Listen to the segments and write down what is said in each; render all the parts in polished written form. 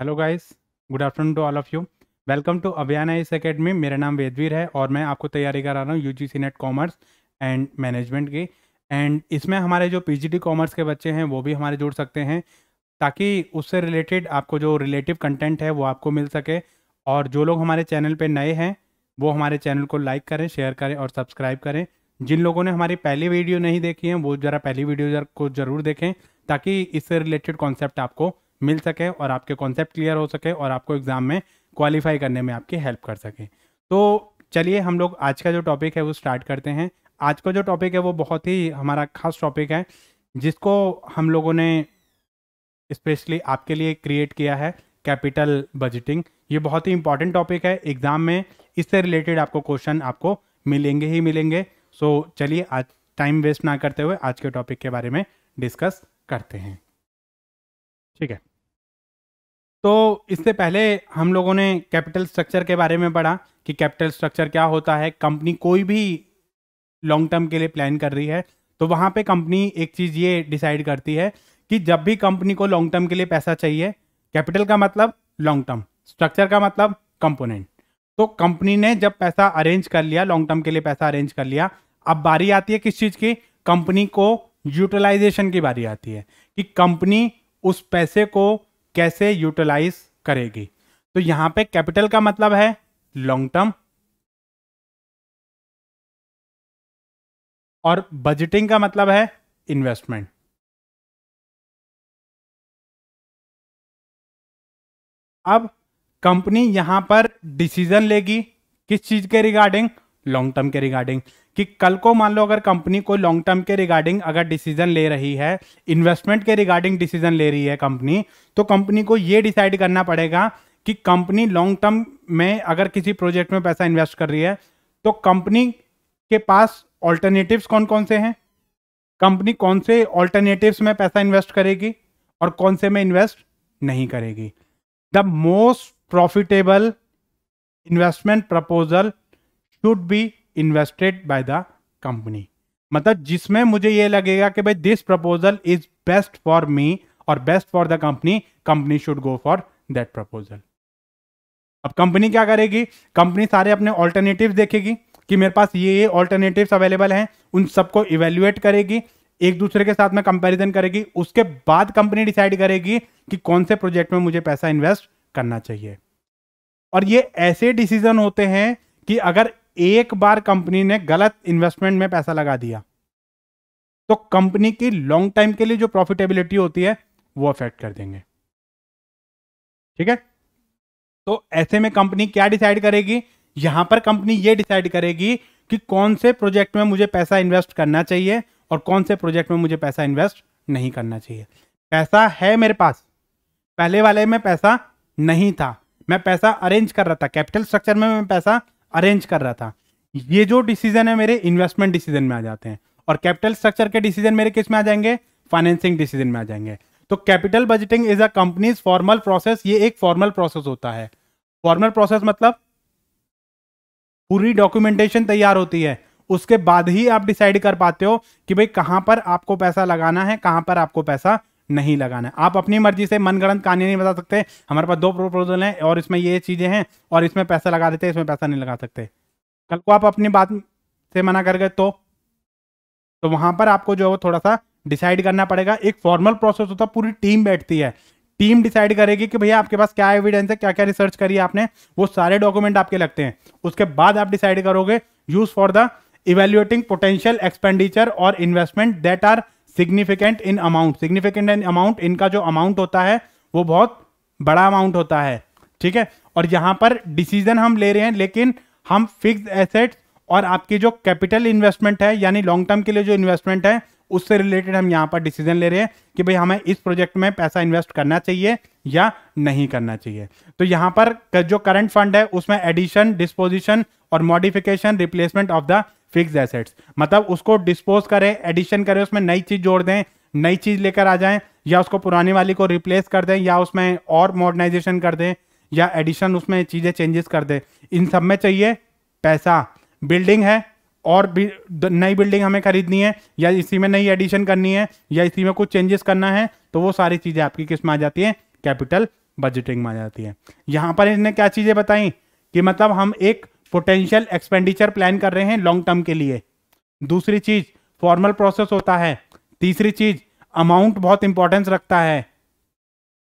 Hello guys, good afternoon to all of you. Welcome to Abhiyan IAS academy. मेरा नाम वेदवीर है और मैं आपको तैयारी करा रहा हूँ UGC net commerce and management की। एंड इसमें हमारे जो पीजीटी कॉमर्स के बच्चे हैं वो भी हमारे जुड़ सकते हैं, ताकि उससे रिलेटेड आपको जो रिलेटिव कंटेंट है वो आपको मिल सके। और जो लोग हमारे चैनल पे नए हैं वो हमारे चैनल को लाइक करें, शेयर करें और सब्सक्राइब करें। जिन लोगों ने हमारी पहली वीडियो नहीं देखी है वो ज़रा पहली वीडियो को ज़रूर देखें, ताकि इससे रिलेटेड कॉन्सेप्ट आपको मिल सके और आपके कॉन्सेप्ट क्लियर हो सके और आपको एग्ज़ाम में क्वालिफाई करने में आपकी हेल्प कर सके। तो चलिए हम लोग आज का जो टॉपिक है वो स्टार्ट करते हैं। आज का जो टॉपिक है वो बहुत ही हमारा खास टॉपिक है, जिसको हम लोगों ने स्पेशली आपके लिए क्रिएट किया है, कैपिटल बजटिंग। ये बहुत ही इंपॉर्टेंट टॉपिक है, एग्जाम में इससे रिलेटेड आपको क्वेश्चन आपको मिलेंगे ही मिलेंगे। सो चलिए आज टाइम वेस्ट ना करते हुए आज के टॉपिक के बारे में डिस्कस करते हैं, ठीक है। तो इससे पहले हम लोगों ने कैपिटल स्ट्रक्चर के बारे में पढ़ा कि कैपिटल स्ट्रक्चर क्या होता है। कंपनी कोई भी लॉन्ग टर्म के लिए प्लान कर रही है तो वहाँ पे कंपनी एक चीज़ ये डिसाइड करती है कि जब भी कंपनी को लॉन्ग टर्म के लिए पैसा चाहिए, कैपिटल का मतलब लॉन्ग टर्म, स्ट्रक्चर का मतलब कंपोनेंट। तो कंपनी ने जब पैसा अरेंज कर लिया, लॉन्ग टर्म के लिए पैसा अरेंज कर लिया, अब बारी आती है किस चीज़ की? कंपनी को यूटिलाइजेशन की बारी आती है कि कंपनी उस पैसे को कैसे यूटिलाइज करेगी। तो यहां पे कैपिटल का मतलब है लॉन्ग टर्म और बजटिंग का मतलब है इन्वेस्टमेंट। अब कंपनी यहां पर डिसीजन लेगी किस चीज के रिगार्डिंग? लॉन्ग टर्म के रिगार्डिंग। कि कल को मान लो अगर कंपनी को लॉन्ग टर्म के रिगार्डिंग अगर डिसीजन ले रही है, इन्वेस्टमेंट के रिगार्डिंग डिसीजन ले रही है कंपनी, तो कंपनी को यह डिसाइड करना पड़ेगा कि कंपनी लॉन्ग टर्म में अगर किसी प्रोजेक्ट में पैसा इन्वेस्ट कर रही है तो कंपनी के पास ऑल्टरनेटिव्स कौन कौन से हैं, कंपनी कौन से ऑल्टरनेटिव्स में पैसा इन्वेस्ट करेगी और कौन से में इन्वेस्ट नहीं करेगी। The most profitable investment proposal should be invested by the company. मतलब जिसमें मुझे ये लगेगा कि भाई this proposal is best for me और best for the company, company should go for that proposal. अब कंपनी क्या करेगी? कंपनी सारे अपने ऑल्टरनेटिव्स देखेगी कि मेरे पास ये ऑल्टरनेटिव्स अवेलेबल हैं, उन सबको इवेल्युएट करेगी, एक दूसरे के साथ में कंपैरिजन करेगी। उसके बाद कंपनी डिसाइड करेगी कि कौन से प्रोजेक्ट में मुझे पैसा इन्वेस्ट करना चाहिए। और ये ऐसे डिसीजन होते हैं कि अगर एक बार कंपनी ने गलत इन्वेस्टमेंट में पैसा लगा दिया तो कंपनी की लॉन्ग टाइम के लिए जो प्रॉफिटेबिलिटी होती है वो अफेक्ट कर देंगे, ठीक है। तो ऐसे में कंपनी क्या डिसाइड करेगी? यहां पर कंपनी ये डिसाइड करेगी कि कौन से प्रोजेक्ट में मुझे पैसा इन्वेस्ट करना चाहिए और कौन से प्रोजेक्ट में मुझे पैसा इन्वेस्ट नहीं करना चाहिए। पैसा है मेरे पास, पहले वाले में पैसा नहीं था, मैं पैसा अरेंज कर रहा था, कैपिटल स्ट्रक्चर में मैं पैसा अरेंज कर रहा था। ये जो डिसीजन है मेरे इन्वेस्टमेंट डिसीजन में आ जाते हैं और कैपिटल स्ट्रक्चर के डिसीजन मेरे किस में आ जाएंगे? फाइनेंसिंग डिसीजन में आ जाएंगे। तो capital budgeting is a companies formal process. ये एक फॉर्मल प्रोसेस होता है। फॉर्मल प्रोसेस मतलब पूरी डॉक्यूमेंटेशन तैयार होती है, उसके बाद ही आप डिसाइड कर पाते हो कि भाई कहां पर आपको पैसा लगाना है, कहां पर आपको पैसा नहीं लगाना है। आप अपनी मर्जी से मनगढ़ंत कहानी नहीं बता सकते, हमारे पास 2 प्रपोजल हैं और इसमें ये चीजें हैं और इसमें पैसा लगा देते हैं, इसमें पैसा नहीं लगा सकते। कल को आप अपनी बात से मना कर गए तो वहां पर आपको जो है थोड़ा सा डिसाइड करना पड़ेगा। एक फॉर्मल प्रोसेस होता है, पूरी टीम बैठती है, टीम डिसाइड करेगी कि भैया आपके पास क्या एविडेंस है, क्या क्या रिसर्च करी आपने, वो सारे डॉक्यूमेंट आपके लगते हैं। उसके बाद आप डिसाइड करोगे use for the evaluating potential expenditure और investment that are significant in amount. Significant in amount, इनका जो अमाउंट होता है वो बहुत बड़ा अमाउंट होता है, ठीक है। और यहां पर डिसीजन हम ले रहे हैं, लेकिन हम फिक्स्ड एसेट्स और आपकी जो कैपिटल इन्वेस्टमेंट है यानी लॉन्ग टर्म के लिए जो इन्वेस्टमेंट है उससे रिलेटेड हम यहां पर डिसीजन ले रहे हैं कि भाई हमें इस प्रोजेक्ट में पैसा इन्वेस्ट करना चाहिए या नहीं करना चाहिए। तो यहां पर जो करंट फंड है उसमें एडिशन, डिस्पोजिशन और modification, replacement of the fixed assets, मतलब उसको डिस्पोज करें, एडिशन करें, उसमें नई चीज जोड़ दें, नई चीज लेकर आ जाएं, या उसको पुरानी वाली को रिप्लेस कर दें, या उसमें और मॉडर्नाइजेशन कर दें, या एडिशन उसमें चीजें चेंजेस कर दें। इन सब में चाहिए पैसा। बिल्डिंग है और भी नई बिल्डिंग हमें खरीदनी है, या इसी में नई एडिशन करनी है, या इसी में कुछ चेंजेस करना है, तो वो सारी चीजें आपकी किस में आ जाती हैं? कैपिटल बजटिंग में आ जाती है। यहाँ पर इन्होंने क्या चीज़ें बताई कि मतलब हम एक पोटेंशियल एक्सपेंडिचर प्लान कर रहे हैं लॉन्ग टर्म के लिए। दूसरी चीज फॉर्मल प्रोसेस होता है। तीसरी चीज अमाउंट बहुत इंपॉर्टेंस रखता है,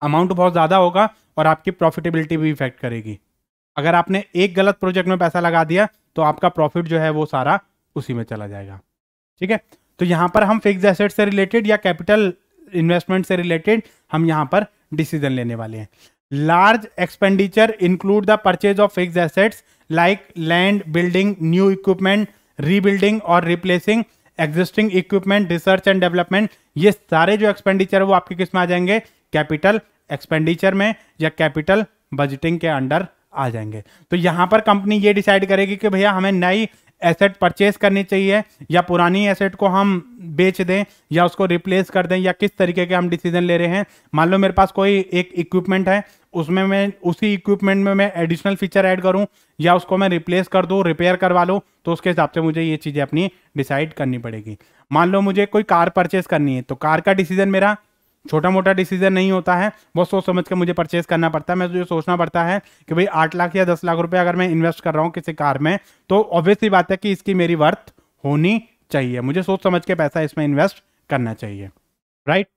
अमाउंट बहुत ज़्यादा होगा और आपकी प्रॉफिटेबिलिटी भी इफेक्ट करेगी। अगर आपने एक गलत प्रोजेक्ट में पैसा लगा दिया तो आपका प्रॉफिट जो है वो सारा उसी में चला जाएगा। ठीक है, तो यहाँ पर हम फिक्स्ड एसेट से रिलेटेड या कैपिटल इन्वेस्टमेंट से रिलेटेड हम यहाँ पर डिसीजन लेने वाले हैं। Large expenditure include the purchase of fixed assets like land, building, new equipment, rebuilding और replacing existing equipment, research and development. ये सारे जो एक्सपेंडिचर है वो आपके किस में आ जाएंगे? कैपिटल एक्सपेंडिचर में या कैपिटल बजटिंग के अंडर आ जाएंगे। तो यहां पर कंपनी ये डिसाइड करेगी कि भैया हमें नई एसेट परचेज करनी चाहिए या पुरानी एसेट को हम बेच दें या उसको रिप्लेस कर दें, या किस तरीके के हम डिसीजन ले रहे हैं। मान लो मेरे पास कोई एक इक्विपमेंट है, उसमें मैं उसी इक्विपमेंट में मैं एडिशनल फीचर ऐड करूं या उसको मैं रिप्लेस कर दूं, रिपेयर करवा लूं, तो उसके हिसाब से मुझे ये चीज़ें अपनी डिसाइड करनी पड़ेगी। मान लो मुझे कोई कार परचेज करनी है, तो कार का डिसीजन मेरा छोटा मोटा डिसीजन नहीं होता है, बहुत सोच समझ के मुझे परचेज करना पड़ता है। मैं जो सोचना पड़ता है कि भाई 8 लाख या 10 लाख रुपए अगर मैं इन्वेस्ट कर रहा हूँ किसी कार में, तो ऑब्वियसली बात है कि इसकी मेरी वर्थ होनी चाहिए, मुझे सोच समझ के पैसा इसमें इन्वेस्ट करना चाहिए, राइट।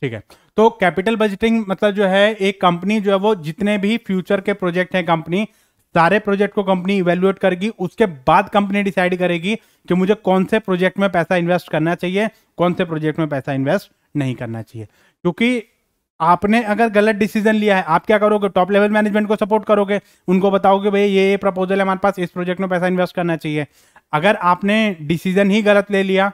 ठीक है, तो कैपिटल बजटिंग मतलब जो है एक कंपनी जो है वो जितने भी फ्यूचर के प्रोजेक्ट हैं, कंपनी सारे प्रोजेक्ट को कंपनी इवेल्युएट करेगी, उसके बाद कंपनी डिसाइड करेगी कि मुझे कौन से प्रोजेक्ट में पैसा इन्वेस्ट करना चाहिए, कौन से प्रोजेक्ट में पैसा इन्वेस्ट नहीं करना चाहिए। क्योंकि आपने अगर गलत डिसीजन लिया है, आप क्या करोगे? टॉप लेवल मैनेजमेंट को सपोर्ट करोगे, उनको बताओगे भाई ये प्रपोजल है हमारे पास, इस प्रोजेक्ट में पैसा इन्वेस्ट करना चाहिए। अगर आपने डिसीजन ही गलत ले लिया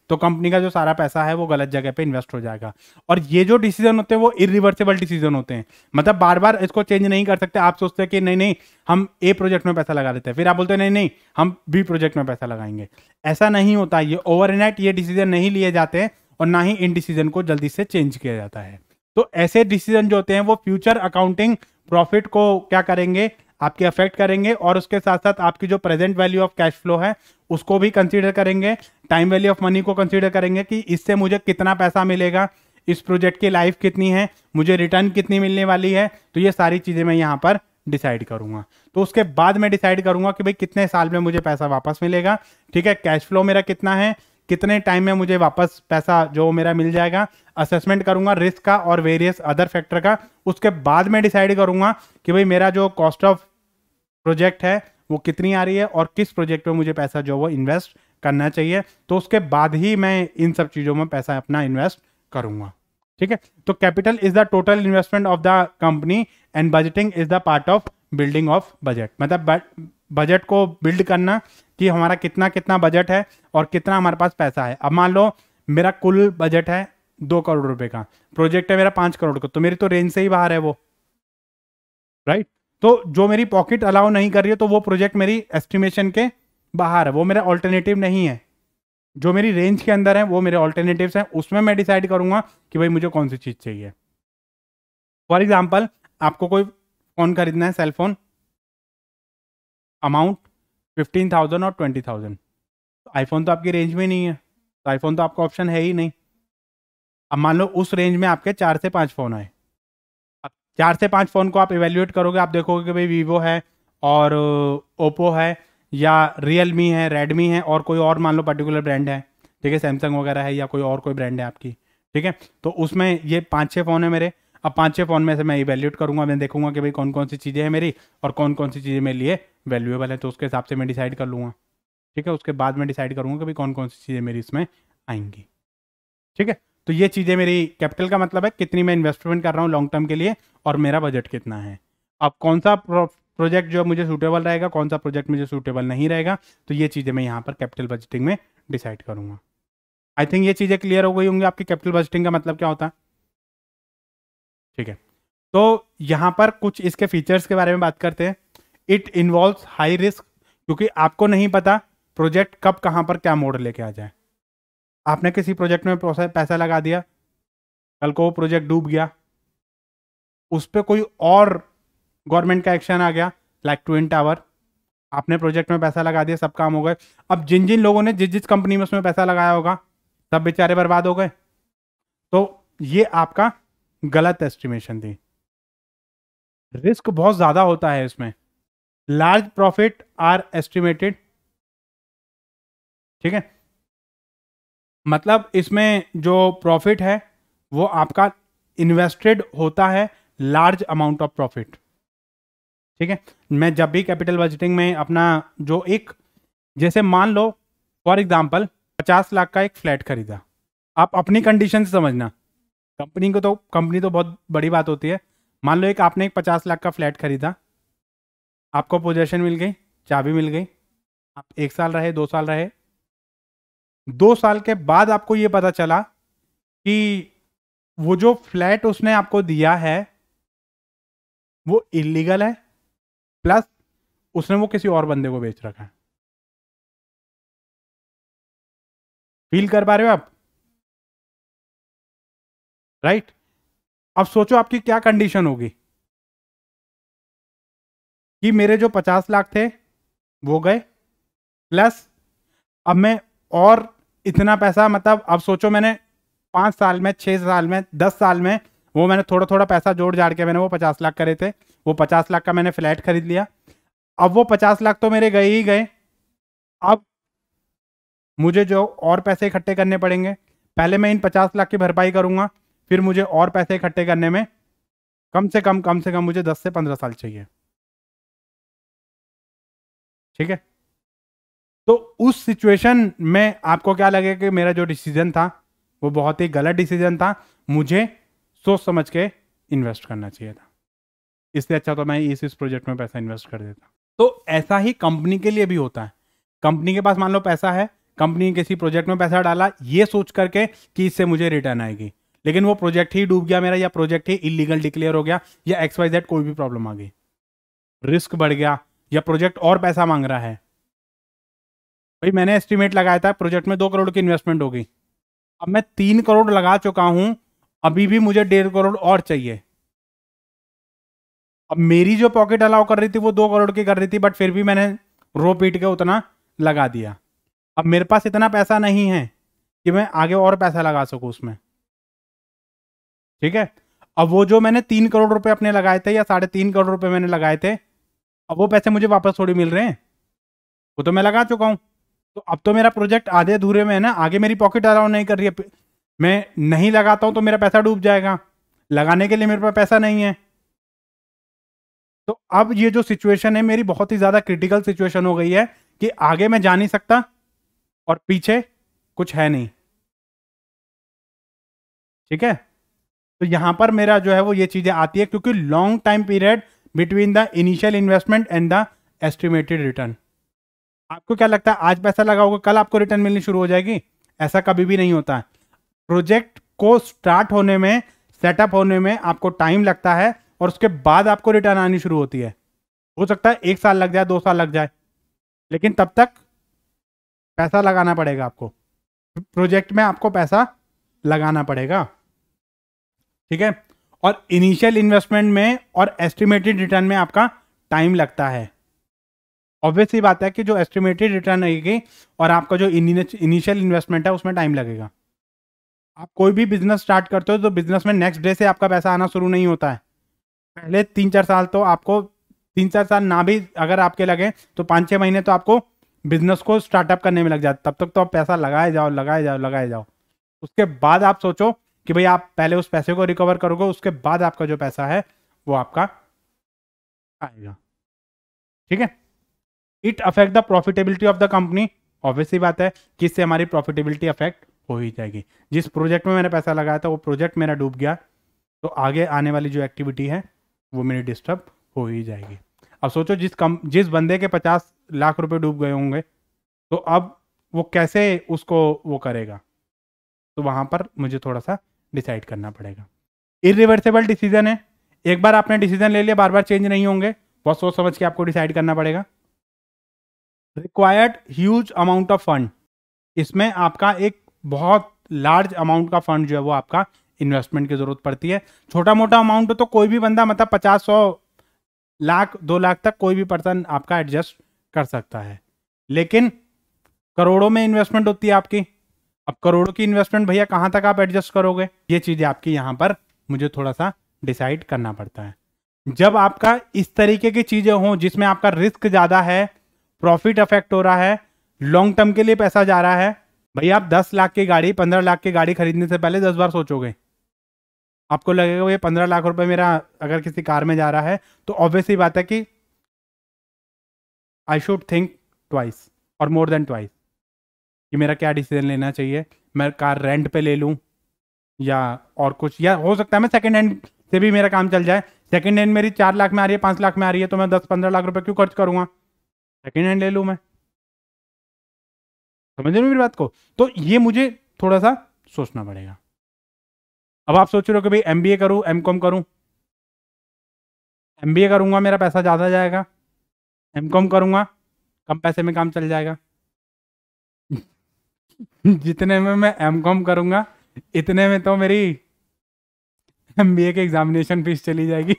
तो कंपनी का जो सारा पैसा है वो गलत जगह पे इन्वेस्ट हो जाएगा। और ये जो डिसीजन होते हैं वो इरिवर्सिबल डिसीजन होते हैं, मतलब बार बार इसको चेंज नहीं कर सकते। आप सोचते हैं कि नहीं नहीं हम ए प्रोजेक्ट में पैसा लगा देते हैं, फिर आप बोलते हैं नहीं नहीं हम बी प्रोजेक्ट में पैसा लगाएंगे। ऐसा नहीं होता, ये ओवरनाइट ये डिसीजन नहीं लिए जाते हैं और ना ही इन डिसीजन को जल्दी से चेंज किया जाता है। तो ऐसे डिसीजन जो होते हैं वो फ्यूचर अकाउंटिंग प्रॉफिट को क्या करेंगे? आपके अफेक्ट करेंगे, और उसके साथ साथ आपकी जो present value of cash flow है उसको भी कंसीडर करेंगे, टाइम वैल्यू ऑफ मनी को कंसीडर करेंगे कि इससे मुझे कितना पैसा मिलेगा, इस प्रोजेक्ट की लाइफ कितनी है, मुझे रिटर्न कितनी मिलने वाली है। तो ये सारी चीजें मैं यहाँ पर डिसाइड करूंगा। तो उसके बाद मैं डिसाइड करूंगा कि भाई कितने साल में मुझे पैसा वापस मिलेगा। ठीक है, कैश फ्लो मेरा कितना है, कितने टाइम में मुझे वापस पैसा जो मेरा मिल जाएगा। असेसमेंट करूंगा रिस्क का और वेरियस अदर फैक्टर का। उसके बाद मैं डिसाइड करूंगा कि भाई मेरा जो कॉस्ट ऑफ प्रोजेक्ट है वो कितनी आ रही है और किस प्रोजेक्ट में मुझे पैसा जो वो इन्वेस्ट करना चाहिए। तो उसके बाद ही मैं इन सब चीज़ों में पैसा अपना इन्वेस्ट करूंगा। ठीक है, तो capital is the total investment of the company and budgeting is the part of building of budget. मतलब बजट को बिल्ड करना कि हमारा कितना कितना बजट है और कितना हमारे पास पैसा है। अब मान लो मेरा कुल बजट है 2 करोड़ रुपए का, प्रोजेक्ट है मेरा 5 करोड़ का, तो मेरी तो रेंज से ही बाहर है वो, राइट। तो जो मेरी पॉकेट अलाउ नहीं कर रही है तो वो प्रोजेक्ट मेरी एस्टिमेशन के बाहर है, वो मेरा ऑल्टरनेटिव नहीं है। जो मेरी रेंज के अंदर है वो मेरे ऑल्टरनेटिव्स हैं, उसमें मैं डिसाइड करूंगा कि भाई मुझे कौन सी चीज़ चाहिए। फॉर एग्जाम्पल आपको कोई फ़ोन खरीदना है, सेल फोन, अमाउंट 15,000 और 20,000। आईफोन तो आपकी रेंज में नहीं है, तो आईफोन तो आपका ऑप्शन है ही नहीं। अब मान लो उस रेंज में आपके 4 से 5 फ़ोन आए। अब 4 से 5 फ़ोन को आप इवेल्युएट करोगे, आप देखोगे कि भाई वीवो है और ओप्पो है या रियलमी है, रेडमी है और कोई और मान लो पर्टिकुलर ब्रांड है, ठीक है, सैमसंग वगैरह है या कोई और कोई ब्रांड है आपकी, ठीक है। तो उसमें ये 5-6 फ़ोन है मेरे। अब 5-6 फ़ोन में से मैं इवेल्युएट करूंगा, मैं देखूंगा कि भाई कौन कौन सी चीज़ें हैं मेरी और कौन कौन सी चीज़ें मेरे लिए वैल्यूएबल है, तो उसके हिसाब से मैं डिसाइड कर लूँगा। ठीक है, उसके बाद मैं डिसाइड करूँगा कि भाई कौन कौन सी चीज़ें मेरी इसमें आएंगी। ठीक है, तो ये चीज़ें मेरी कैपिटल का मतलब है कितनी मैं इन्वेस्टमेंट कर रहा हूँ लॉन्ग टर्म के लिए और मेरा बजट कितना है। अब कौन सा प्रोजेक्ट जो मुझे सूटेबल रहेगा, कौन सा प्रोजेक्ट मुझे सूटेबल नहीं रहेगा, तो ये चीज़ें मैं यहाँ पर कैपिटल बजटिंग में डिसाइड करूँगा। आई थिंक ये चीज़ें क्लियर हो गई होंगी आपकी कैपिटल बजटिंग का मतलब क्या होता है। ठीक है, तो यहाँ पर कुछ इसके फीचर्स के बारे में बात करते हैं। इट इन्वॉल्व्स हाई रिस्क, क्योंकि आपको नहीं पता प्रोजेक्ट कब कहाँ पर क्या मोड़ लेके आ जाए। आपने किसी प्रोजेक्ट में पैसा लगा दिया, कल को वो प्रोजेक्ट डूब गया, उस पर कोई और गवर्नमेंट का एक्शन आ गया लाइक ट्विन टावर, आपने प्रोजेक्ट में पैसा लगा दिया, सब काम हो गए। अब जिन जिन लोगों ने जिस जिस कंपनी में उसमें पैसा लगाया होगा सब बेचारे बर्बाद हो गए। तो ये आपका गलत एस्टिमेशन थी। रिस्क बहुत ज्यादा होता है इसमें। लार्ज प्रॉफिट आर एस्टिमेटेड, ठीक है, मतलब इसमें जो प्रॉफिट है वो आपका इन्वेस्टेड होता है लार्ज अमाउंट ऑफ प्रॉफिट, ठीक है। मैं जब भी कैपिटल बजटिंग में अपना जो एक, जैसे मान लो फॉर एग्जांपल 50 लाख का एक फ्लैट खरीदा, आप अपनी कंडीशन से समझना, कंपनी तो बहुत बड़ी बात होती है। मान लो एक आपने एक 50 लाख का फ्लैट खरीदा, आपको पोजेशन मिल गई, चाबी मिल गई, आप 1 साल रहे, 2 साल रहे, 2 साल के बाद आपको ये पता चला कि वो जो फ्लैट उसने आपको दिया है वो इलीगल है, प्लस उसने वो किसी और बंदे को बेच रखा है। फील कर पा रहे हो आप? राइट। अब सोचो आपकी क्या कंडीशन होगी कि मेरे जो 50 लाख थे वो गए, प्लस अब मैं और इतना पैसा, मतलब अब सोचो मैंने 5 साल में, 6 साल में, 10 साल में वो मैंने थोड़ा थोड़ा पैसा जोड़ जाड़ के मैंने वो 50 लाख करे थे, वो 50 लाख का मैंने फ्लैट खरीद लिया। अब वो 50 लाख तो मेरे गए ही गए, अब मुझे जो और पैसे इकट्ठे करने पड़ेंगे। पहले मैं इन 50 लाख की भरपाई करूंगा, फिर मुझे और पैसे इकट्ठे करने में कम से कम मुझे 10 से 15 साल चाहिए, ठीक है। तो उस सिचुएशन में आपको क्या लगे कि मेरा जो डिसीजन था वो बहुत ही गलत डिसीजन था, मुझे सोच समझ के इन्वेस्ट करना चाहिए था, इससे अच्छा तो मैं इस प्रोजेक्ट में पैसा इन्वेस्ट कर देता। तो ऐसा ही कंपनी के लिए भी होता है। कंपनी के पास मान लो पैसा है, कंपनी किसी प्रोजेक्ट में पैसा डाला ये सोच करके कि इससे मुझे रिटर्न आएगी, लेकिन वो प्रोजेक्ट ही डूब गया मेरा, या प्रोजेक्ट ही इलीगल डिक्लेयर हो गया, या XYZ कोई भी प्रॉब्लम आ गई, रिस्क बढ़ गया, या प्रोजेक्ट और पैसा मांग रहा है। भाई मैंने एस्टिमेट लगाया था प्रोजेक्ट में 2 करोड़ की इन्वेस्टमेंट होगी, अब मैं 3 करोड़ लगा चुका हूं, अभी भी मुझे 1.5 करोड़ और चाहिए। अब मेरी जो पॉकेट अलाउ कर रही थी वो 2 करोड़ की कर रही थी, बट फिर भी मैंने रो पीट के उतना लगा दिया। अब मेरे पास इतना पैसा नहीं है कि मैं आगे और पैसा लगा सकूं उसमें, ठीक है। अब वो जो मैंने 3 करोड़ रुपए अपने लगाए थे या 3.5 करोड़ रुपए मैंने लगाए थे, अब वो पैसे मुझे वापस थोड़ी मिल रहे हैं, वो तो मैं लगा चुका हूं। तो अब तो मेरा प्रोजेक्ट आधे अधूरे में है ना, आगे मेरी पॉकेट अलाउ नहीं कर रही है, मैं नहीं लगाता हूं तो मेरा पैसा डूब जाएगा, लगाने के लिए मेरे पास पैसा नहीं है। तो अब ये जो सिचुएशन है मेरी बहुत ही ज्यादा क्रिटिकल सिचुएशन हो गई है कि आगे मैं जा नहीं सकता और पीछे कुछ है नहीं, ठीक है। तो यहां पर मेरा जो है वो ये चीजें आती है, क्योंकि long time period between the initial investment and the estimated return. आपको क्या लगता है आज पैसा लगाओगे कल आपको रिटर्न मिलनी शुरू हो जाएगी? ऐसा कभी भी नहीं होता है। प्रोजेक्ट को स्टार्ट होने में, सेटअप होने में आपको टाइम लगता है, और उसके बाद आपको रिटर्न आनी शुरू होती है। हो सकता है 1 साल लग जाए, 2 साल लग जाए, लेकिन तब तक पैसा लगाना पड़ेगा आपको, प्रोजेक्ट में आपको पैसा लगाना पड़ेगा, ठीक है। और इनिशियल इन्वेस्टमेंट में और एस्टिमेटेड रिटर्न में आपका टाइम लगता है। ऑब्वियसली बात है कि जो एस्टिमेटेड रिटर्न आएगी और आपका जो इनिशियल इन्वेस्टमेंट है उसमें टाइम लगेगा। आप कोई भी बिजनेस स्टार्ट करते हो तो बिजनेस में नेक्स्ट डे से आपका पैसा आना शुरू नहीं होता है। पहले 3-4 साल तो आपको, 3-4 साल ना भी अगर आपके लगे तो 5-6 महीने तो आपको बिजनेस को स्टार्टअप करने में लग जाता, तब तक तो आप पैसा लगाए जाओ लगाए जाओ लगाए जाओ। उसके बाद आप सोचो कि भाई आप पहले उस पैसे को रिकवर करोगे, उसके बाद आपका जो पैसा है वो आपका आएगा, ठीक है। It affect the profitability of the company. Obviously बात है कि इससे हमारी प्रॉफिटेबिलिटी अफेक्ट हो ही जाएगी। जिस प्रोजेक्ट में मैंने पैसा लगाया था वो प्रोजेक्ट मेरा डूब गया, तो आगे आने वाली जो एक्टिविटी है वो मेरी डिस्टर्ब हो ही जाएगी। अब सोचो जिस बंदे के 50 लाख रुपए डूब गए होंगे, तो अब वो कैसे उसको वो करेगा, तो वहां पर मुझे थोड़ा सा डिसाइड करना पड़ेगा। इरिवर्सिबल डिसीजन है, एक बार आपने डिसीजन ले लिया बार बार चेंज नहीं होंगे, बहुत सोच समझ के आपको डिसाइड करना पड़ेगा। Required huge amount of fund, इसमें आपका एक बहुत लार्ज अमाउंट का फंड जो है वो आपका इन्वेस्टमेंट की जरूरत पड़ती है। छोटा मोटा अमाउंट तो कोई भी बंदा, मतलब 50-100 लाख 2 लाख तक कोई भी पर्सन आपका एडजस्ट कर सकता है, लेकिन करोड़ों में इन्वेस्टमेंट होती है आपकी। अब करोड़ों की इन्वेस्टमेंट भैया कहां तक आप एडजस्ट करोगे, ये चीजें आपकी यहां पर मुझे थोड़ा सा डिसाइड करना पड़ता है। जब आपका इस तरीके की चीजें हों जिसमें आपका रिस्क ज्यादा है, प्रॉफिट अफेक्ट हो रहा है, लॉन्ग टर्म के लिए पैसा जा रहा है, भाई आप 10 लाख की गाड़ी 15 लाख की गाड़ी खरीदने से पहले 10 बार सोचोगे। आपको लगेगा ये 15 लाख रुपए मेरा अगर किसी कार में जा रहा है तो ऑब्वियसली बात है कि आई शुड थिंक ट्वाइस और मोर देन ट्वाइस कि मेरा क्या डिसीजन लेना चाहिए। मैं कार रेंट पे ले लूं या और कुछ, या हो सकता है मैं सेकंड हैंड से भी मेरा काम चल जाए। सेकंड हैंड मेरी 4 लाख में आ रही है, 5 लाख में आ रही है, तो मैं 10-15 लाख रुपए क्यों खर्च करूंगा, सेकंड हैंड ले लूं मैं। समझ रहे हो मेरी बात को? तो ये मुझे थोड़ा सा सोचना पड़ेगा। अब आप सोच रहे हो कि भाई एमबीए करूं, एमकॉम करूं। एमबीए करूंगा मेरा पैसा ज़्यादा जाएगा, एमकॉम करूंगा कम पैसे में काम चल जाएगा। जितने में मैं एमकॉम करूंगा इतने में तो मेरी एमबीए के एग्जामिनेशन फीस चली जाएगी।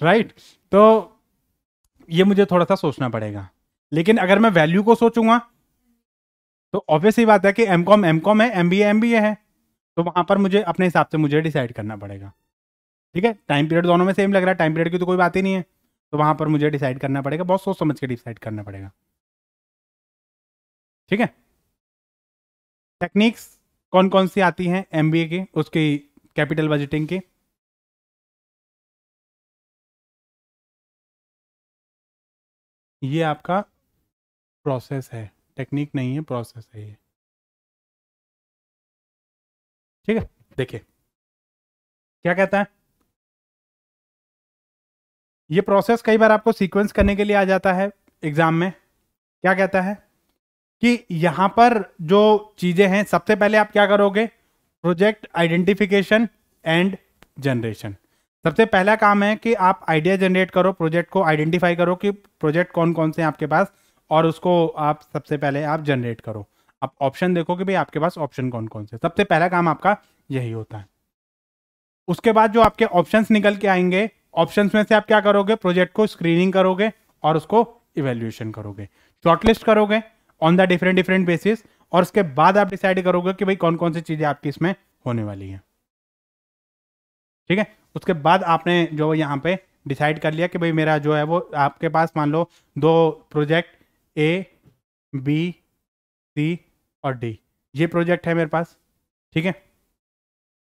राइट? तो ये मुझे थोड़ा सा सोचना पड़ेगा। लेकिन अगर मैं वैल्यू को सोचूंगा तो ऑब्वियस ही बात है कि एमकॉम एमकॉम है, एमबीए एमबीए है, तो वहां पर मुझे अपने हिसाब से मुझे डिसाइड करना पड़ेगा। ठीक है, टाइम पीरियड दोनों में सेम लग रहा है, टाइम पीरियड की तो कोई बात ही नहीं है, तो वहां पर मुझे डिसाइड करना पड़ेगा, बहुत सोच समझ के डिसाइड करना पड़ेगा। ठीक है, टेक्निक्स कौन कौन सी आती हैं एमबीए की, उसकी कैपिटल बजटिंग की? ये आपका प्रोसेस है, टेक्निक नहीं है, प्रोसेस है ये। ठीक है, देखिए क्या कहता है ये प्रोसेस। कई बार आपको सीक्वेंस करने के लिए आ जाता है एग्जाम में। क्या कहता है कि यहां पर जो चीजें हैं, सबसे पहले आप क्या करोगे, प्रोजेक्ट आइडेंटिफिकेशन एंड जनरेशन। सबसे पहला काम है कि आप आइडिया जनरेट करो, प्रोजेक्ट को आइडेंटिफाई करो कि प्रोजेक्ट कौन कौन से हैं आपके पास, और उसको आप सबसे पहले आप जनरेट करो। आप ऑप्शन देखो कि भाई आपके पास ऑप्शन कौन कौन से, सबसे पहला काम आपका यही होता है। उसके बाद जो आपके ऑप्शंस निकल के आएंगे, ऑप्शंस में से आप क्या करोगे, प्रोजेक्ट को स्क्रीनिंग करोगे और उसको इवेल्युएशन करोगे, शॉर्टलिस्ट करोगे on the different different basis, और उसके बाद आप डिसाइड करोगे कि भाई कौन कौन सी चीजें आपकी इसमें होने वाली है। ठीक है, उसके बाद आपने जो यहाँ पे डिसाइड कर लिया कि भाई मेरा जो है वो आपके पास मान लो 2 प्रोजेक्ट ए बी सी और डी, ये प्रोजेक्ट है मेरे पास। ठीक है,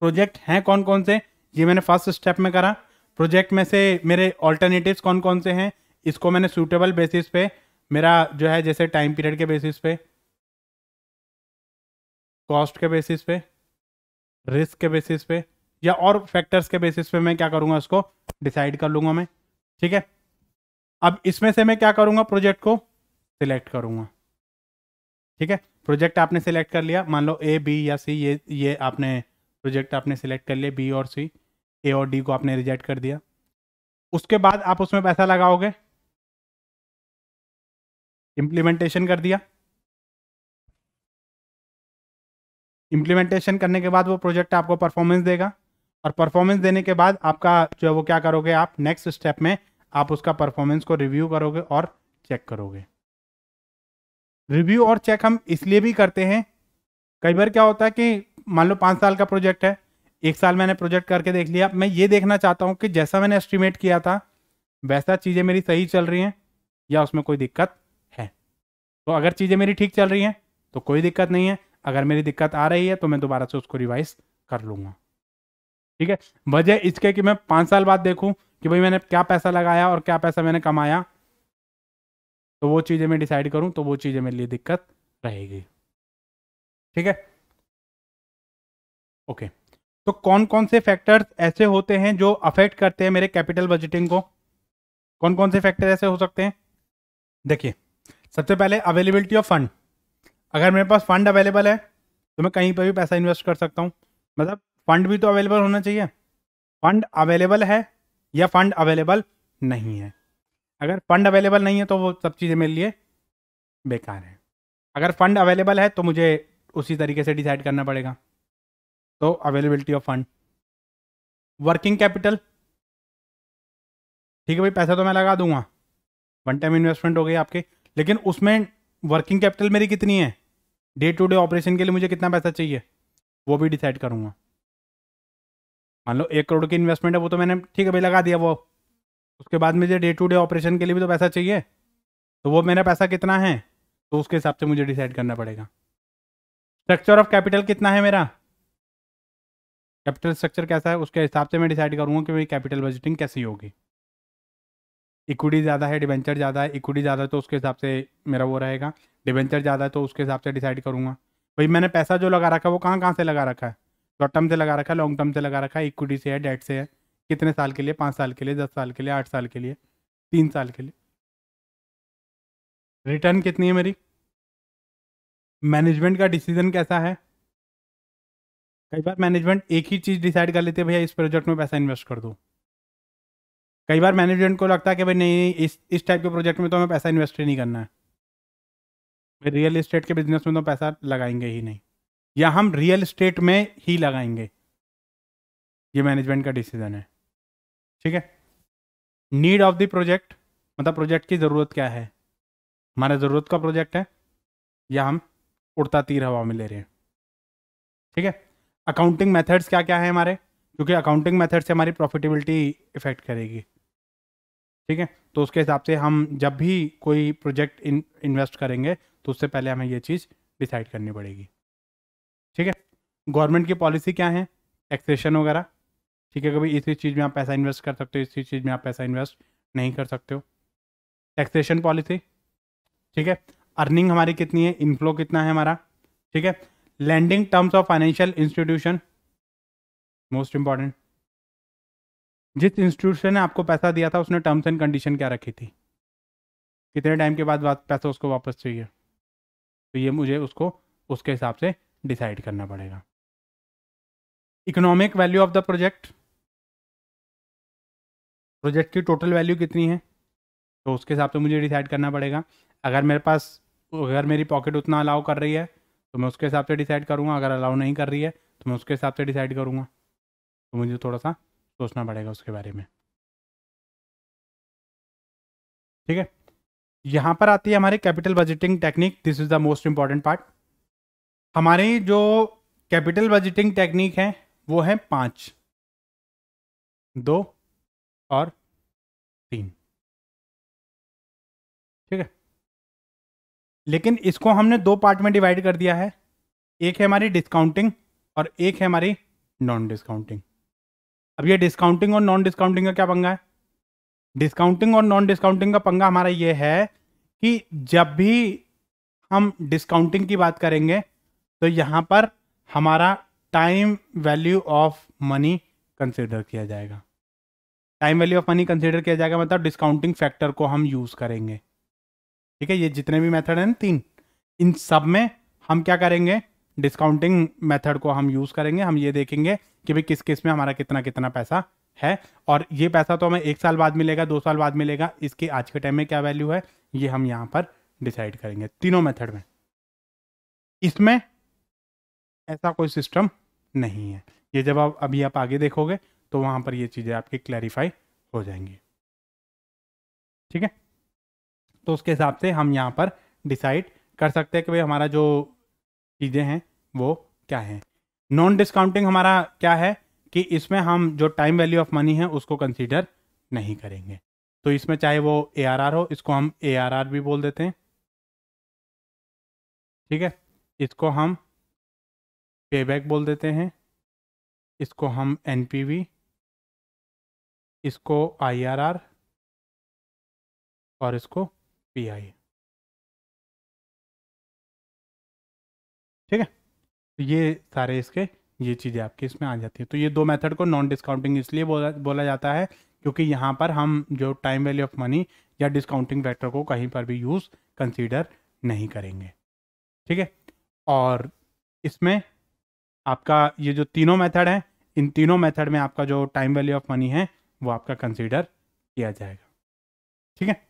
प्रोजेक्ट हैं कौन कौन से, ये मैंने फर्स्ट स्टेप में करा। प्रोजेक्ट में से मेरे ऑल्टरनेटिव्स कौन कौन से हैं, इसको मैंने सूटेबल बेसिस पे, मेरा जो है जैसे टाइम पीरियड के बेसिस पे, कॉस्ट के बेसिस पे, रिस्क के बेसिस पे, या और फैक्टर्स के बेसिस पे मैं क्या करूंगा, उसको डिसाइड कर लूंगा मैं। ठीक है, अब इसमें से मैं क्या करूंगा, प्रोजेक्ट को सिलेक्ट करूंगा। ठीक है, प्रोजेक्ट आपने सिलेक्ट कर लिया, मान लो ए बी या सी, ये आपने प्रोजेक्ट आपने सिलेक्ट कर लिया, बी और सी, ए और डी को आपने रिजेक्ट कर दिया। उसके बाद आप उसमें पैसा लगाओगे, इम्प्लीमेंटेशन कर दिया। इम्प्लीमेंटेशन करने के बाद वो प्रोजेक्ट आपको परफॉर्मेंस देगा, और परफॉर्मेंस देने के बाद आपका जो है वो क्या करोगे, आप नेक्स्ट स्टेप में आप उसका परफॉर्मेंस को रिव्यू करोगे और चेक करोगे। रिव्यू और चेक हम इसलिए भी करते हैं, कई बार क्या होता है कि मान लो 5 साल का प्रोजेक्ट है, 1 साल मैंने प्रोजेक्ट करके देख लिया, मैं ये देखना चाहता हूँ कि जैसा मैंने एस्टिमेट किया था वैसा चीज़ें मेरी सही चल रही हैं या उसमें कोई दिक्कत है। तो अगर चीज़ें मेरी ठीक चल रही हैं तो कोई दिक्कत नहीं है, अगर मेरी दिक्कत आ रही है तो मैं दोबारा से उसको रिवाइज कर लूँगा। ठीक है, वजह इसके कि मैं 5 साल बाद देखूँ कि भाई मैंने क्या पैसा लगाया और क्या पैसा मैंने कमाया, तो वो चीज़ें मैं डिसाइड करूँ, तो वो चीज़ें मेरे लिए दिक्कत रहेगी। ठीक है, ओके। तो कौन कौन से फैक्टर्स ऐसे होते हैं जो अफेक्ट करते हैं मेरे कैपिटल बजटिंग को, कौन कौन से फैक्टर ऐसे हो सकते हैं? देखिए, सबसे पहले अवेलेबिलिटी ऑफ फंड। अगर मेरे पास फंड अवेलेबल है तो मैं कहीं पर भी पैसा इन्वेस्ट कर सकता हूँ, मतलब फंड भी तो अवेलेबल होना चाहिए। फंड अवेलेबल है या फंड अवेलेबल नहीं है। अगर फंड अवेलेबल नहीं है तो वो सब चीज़ें मेरे लिए बेकार है। अगर फंड अवेलेबल है तो मुझे उसी तरीके से डिसाइड करना पड़ेगा। तो availability of fund, working capital. ठीक है भाई, पैसा तो मैं लगा दूंगा, वन टाइम इन्वेस्टमेंट हो गई आपकी, लेकिन उसमें वर्किंग कैपिटल मेरी कितनी है, डे टू डे ऑपरेशन के लिए मुझे कितना पैसा चाहिए, वो भी डिसाइड करूंगा। मान लो 1 करोड़ की इन्वेस्टमेंट है, वो तो मैंने ठीक है भाई लगा दिया वो, उसके बाद मुझे डे टू डे ऑपरेशन के लिए भी तो पैसा चाहिए, तो वो मेरा पैसा कितना है, तो उसके हिसाब से मुझे डिसाइड करना पड़ेगा। स्ट्रक्चर ऑफ कैपिटल कितना है मेरा, कैपिटल स्ट्रक्चर कैसा है, उसके हिसाब से मैं डिसाइड करूंगा कि भाई कैपिटल बजटिंग कैसी होगी। इक्विटी ज़्यादा है, डिबेंचर ज़्यादा है, इक्विटी ज़्यादा है तो उसके हिसाब से मेरा वो रहेगा, डिबेंचर ज़्यादा है तो उसके हिसाब से डिसाइड करूंगा। भाई मैंने पैसा जो लगा रखा है वो कहाँ कहाँ से लगा रखा है, शॉर्ट टर्म से लगा रखा है, लॉन्ग टर्म से लगा रखा है, इक्विटी से है, डेट से है, कितने साल के लिए, 5 साल के लिए, 10 साल के लिए, 8 साल के लिए, 3 साल के लिए, रिटर्न कितनी है मेरी, मैनेजमेंट का डिसीजन कैसा है। कई बार मैनेजमेंट एक ही चीज़ डिसाइड कर लेती है, भैया इस प्रोजेक्ट में पैसा इन्वेस्ट कर दो। कई बार मैनेजमेंट को लगता है कि भाई नहीं, इस टाइप के प्रोजेक्ट में तो हमें पैसा इन्वेस्ट ही नहीं करना है, भाई रियल इस्टेट के बिजनेस में तो पैसा लगाएंगे ही नहीं, या हम रियल इस्टेट में ही लगाएंगे, ये मैनेजमेंट का डिसीजन है। ठीक है। नीड ऑफ द प्रोजेक्ट, मतलब प्रोजेक्ट की ज़रूरत क्या है, हमारा ज़रूरत का प्रोजेक्ट है या हम उड़ता तीर हवा में ले रहे हैं। ठीक है। अकाउंटिंग मेथड्स क्या क्या है हमारे, क्योंकि अकाउंटिंग मेथड से हमारी प्रॉफिटेबिलिटी इफेक्ट करेगी। ठीक है। तो उसके हिसाब से हम जब भी कोई प्रोजेक्ट इन्वेस्ट करेंगे तो उससे पहले हमें ये चीज़ डिसाइड करनी पड़ेगी। ठीक है। गवर्नमेंट की पॉलिसी क्या है, टैक्सेशन वगैरह। ठीक है, कभी इसी चीज़ में आप पैसा इन्वेस्ट कर सकते हो, इसी चीज़ में आप पैसा इन्वेस्ट नहीं कर सकते हो, टैक्सेशन पॉलिसी। ठीक है। अर्निंग हमारी कितनी है, इनफ्लो कितना है हमारा। ठीक है। Lending terms of financial institution, most important, जिस इंस्टीट्यूशन ने आपको पैसा दिया था उसने टर्म्स एंड कंडीशन क्या रखी थी, कितने टाइम के बाद पैसा उसको वापस चाहिए, तो ये मुझे उसको उसके हिसाब से डिसाइड करना पड़ेगा। Economic value of the project, project की टोटल वैल्यू कितनी है, तो उसके हिसाब से मुझे डिसाइड करना पड़ेगा। अगर मेरे पास, अगर मेरी पॉकेट उतना अलाउ कर रही है तो मैं उसके हिसाब से डिसाइड करूँगा, अगर अलाउ नहीं कर रही है तो मैं उसके हिसाब से डिसाइड करूँगा। तो मुझे थोड़ा सा सोचना पड़ेगा उसके बारे में। ठीक है। यहाँ पर आती है हमारी capital budgeting technique, this is the most important part. हमारी जो कैपिटल बजटिंग टेक्निक है वो है 5, 2 और 3। ठीक है। लेकिन इसको हमने 2 पार्ट में डिवाइड कर दिया है, एक है हमारी डिस्काउंटिंग और एक है हमारी नॉन डिस्काउंटिंग। अब ये डिस्काउंटिंग और नॉन डिस्काउंटिंग का क्या पंगा है, डिस्काउंटिंग और नॉन डिस्काउंटिंग का पंगा हमारा ये है कि जब भी हम डिस्काउंटिंग की बात करेंगे तो यहाँ पर हमारा time value of money consider किया जाएगा। Time value of money consider किया जाएगा मतलब डिस्काउंटिंग फैक्टर को हम यूज़ करेंगे। ठीक है। ये जितने भी मेथड हैं 3, इन सब में हम क्या करेंगे, डिस्काउंटिंग मेथड को हम यूज़ करेंगे। हम ये देखेंगे कि भाई किस किस में हमारा कितना कितना पैसा है, और ये पैसा तो हमें 1 साल बाद मिलेगा, 2 साल बाद मिलेगा, इसकी आज के टाइम में क्या वैल्यू है, ये हम यहाँ पर डिसाइड करेंगे तीनों मेथड में। इसमें ऐसा कोई सिस्टम नहीं है, ये जब आप अभी आप आगे देखोगे तो वहाँ पर ये चीज़ें आपकी क्लैरिफाई हो जाएंगी। ठीक है। तो उसके हिसाब से हम यहाँ पर डिसाइड कर सकते हैं कि भाई हमारा जो चीज़ें हैं वो क्या हैं। नॉन डिस्काउंटिंग हमारा क्या है कि इसमें हम जो टाइम वैल्यू ऑफ मनी है उसको कंसीडर नहीं करेंगे। तो इसमें चाहे वो ARR हो, इसको हम ARR भी बोल देते हैं। ठीक है। इसको हम पेबैक बोल देते हैं, इसको हम NPV, इसको IRR और इसको PI। ठीक है। तो ये सारे इसके ये चीज़ें आपकी इसमें आ जाती है। तो ये 2 मेथड को नॉन डिस्काउंटिंग इसलिए बोला जाता है क्योंकि यहाँ पर हम जो टाइम वैल्यू ऑफ मनी या डिस्काउंटिंग फैक्टर को कहीं पर भी यूज़ कंसीडर नहीं करेंगे। ठीक है। और इसमें आपका ये जो तीनों मेथड हैं, इन तीनों मेथड में आपका जो टाइम वैल्यू ऑफ मनी है वो आपका कंसीडर किया जाएगा। ठीक है।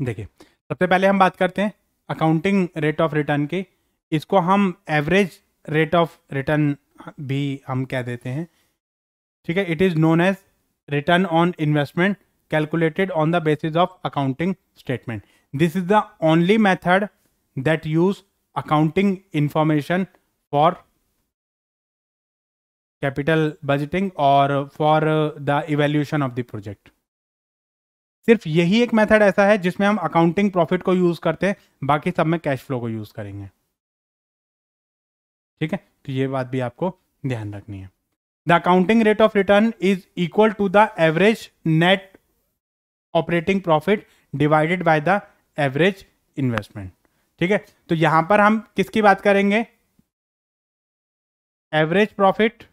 देखिए, सबसे पहले हम बात करते हैं अकाउंटिंग रेट ऑफ रिटर्न की। इसको हम एवरेज रेट ऑफ रिटर्न भी हम कह देते हैं। ठीक है। It is known as return on investment calculated on the basis of accounting statement. This is the only method that use accounting information for capital budgeting और for the evaluation of the project. सिर्फ यही एक method ऐसा है जिसमें हम accounting profit को use करते हैं, बाकी सब में कैश फ्लो को यूज करेंगे। ठीक है, तो ये बात भी आपको ध्यान रखनी है। The accounting rate of return is equal to the average net operating profit divided by the average investment. ठीक है, तो यहां पर हम किसकी बात करेंगे? एवरेज प्रॉफिट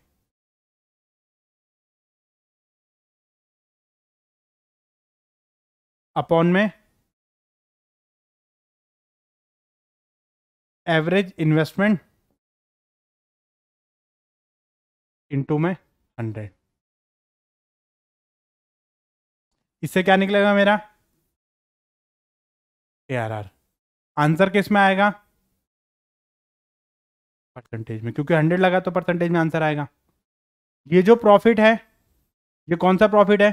अपॉन में एवरेज इन्वेस्टमेंट इनटू में 100। इससे क्या निकलेगा मेरा? ARR। आंसर किस में आएगा? परसेंटेज में, क्योंकि 100 लगा तो परसेंटेज में आंसर आएगा। ये जो प्रॉफिट है, ये कौन सा प्रॉफिट है?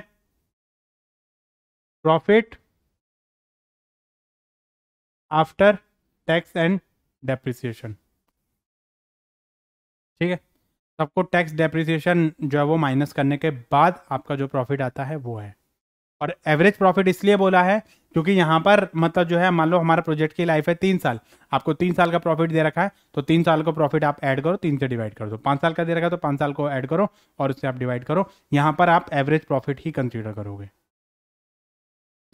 Profit after tax and depreciation. ठीक है, सबको टैक्स डेप्रिसिएशन जो है वो माइनस करने के बाद आपका जो प्रॉफिट आता है वो है। और एवरेज प्रॉफिट इसलिए बोला है क्योंकि यहाँ पर मतलब जो है, मान लो हमारा प्रोजेक्ट की लाइफ है 3 साल, आपको 3 साल का प्रॉफिट दे रखा है, तो 3 साल का प्रॉफिट आप ऐड करो, 3 से डिवाइड कर दो। 5 साल का दे रखा है तो 5 साल को ऐड करो और उससे आप डिवाइड करो। यहाँ पर आप एवरेज प्रॉफिट ही कंसिडर करोगे।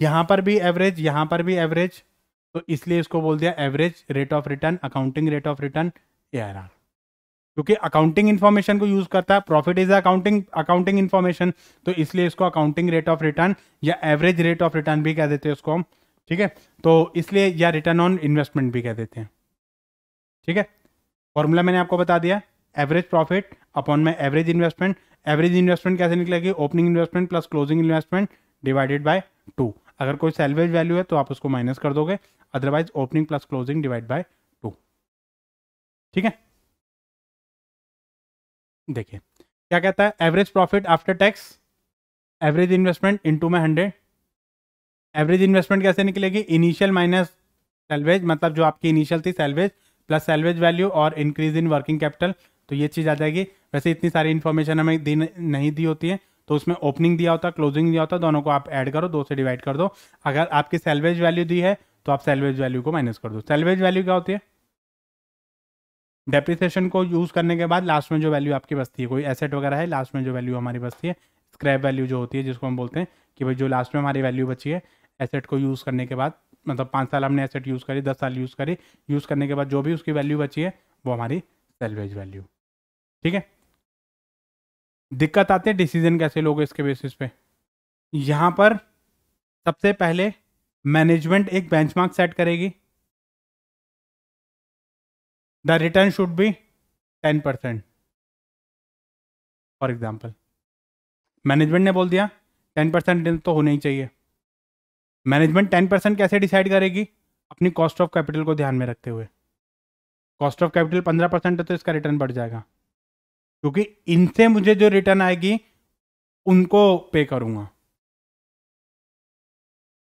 यहाँ पर भी एवरेज, यहाँ पर भी एवरेज, तो इसलिए इसको बोल दिया average rate of return, accounting rate of return, ARR। क्योंकि अकाउंटिंग इन्फॉर्मेशन को यूज करता है, प्रॉफिट इज अकाउंटिंग इन्फॉर्मेशन, तो इसलिए इसको अकाउंटिंग रेट ऑफ रिटर्न या एवरेज रेट ऑफ रिटर्न भी कह देते हैं उसको हम। ठीक है, तो इसलिए या रिटर्न ऑन इन्वेस्टमेंट भी कह देते हैं। ठीक है, फॉर्मूला मैंने आपको बता दिया, एवरेज प्रॉफिट अपॉन में एवरेज इन्वेस्टमेंट। एवरेज इन्वेस्टमेंट कैसे निकलेगी? Opening investment plus closing investment divided by 2। अगर कोई सैलवेज वैल्यू है तो आप उसको माइनस कर दोगे, otherwise opening plus closing divide by 2। ठीक है, देखिए क्या कहता है, average profit after tax average investment into में 100। एवरेज इन्वेस्टमेंट कैसे निकलेगी? इनिशियल माइनस सैलवेज, मतलब जो आपकी इनिशियल थी सैलवेज प्लस सैलवेज वैल्यू और इंक्रीज इन वर्किंग कैपिटल, तो ये चीज़ आ जाएगी। वैसे इतनी सारी इन्फॉर्मेशन हमें नहीं दी होती है, तो उसमें ओपनिंग दिया होता, क्लोजिंग दिया होता, दोनों को आप ऐड करो, 2 से डिवाइड कर दो। अगर आपकी सैलवेज वैल्यू दी है तो आप सैलवेज वैल्यू को माइनस कर दो। सैलवेज वैल्यू क्या होती है? डेप्रिसिएशन को यूज करने के बाद लास्ट में जो वैल्यू आपकी बचती है, कोई एसेट वगैरह है, लास्ट में जो वैल्यू हमारी बचती है, स्क्रैप वैल्यू जो होती है, जिसको हम बोलते हैं कि भाई जो लास्ट में हमारी वैल्यू बची है एसेट को यूज़ करने के बाद, मतलब 5 साल हमने एसेट यूज़ करी, 10 साल यूज़ करी, यूज़ करने के बाद जो भी उसकी वैल्यू बची है वो हमारी सैलवेज वैल्यू। ठीक है, दिक्कत आती है डिसीजन कैसे लोगे इसके बेसिस पे। यहाँ पर सबसे पहले मैनेजमेंट एक बेंचमार्क सेट करेगी, the return should be 10%। For example management ने बोल दिया 10% तो होना ही चाहिए। मैनेजमेंट 10% कैसे डिसाइड करेगी? अपनी कॉस्ट ऑफ कैपिटल को ध्यान में रखते हुए। कॉस्ट ऑफ कैपिटल 15% है तो इसका रिटर्न बढ़ जाएगा, क्योंकि इनसे मुझे जो रिटर्न आएगी उनको पे करूंगा।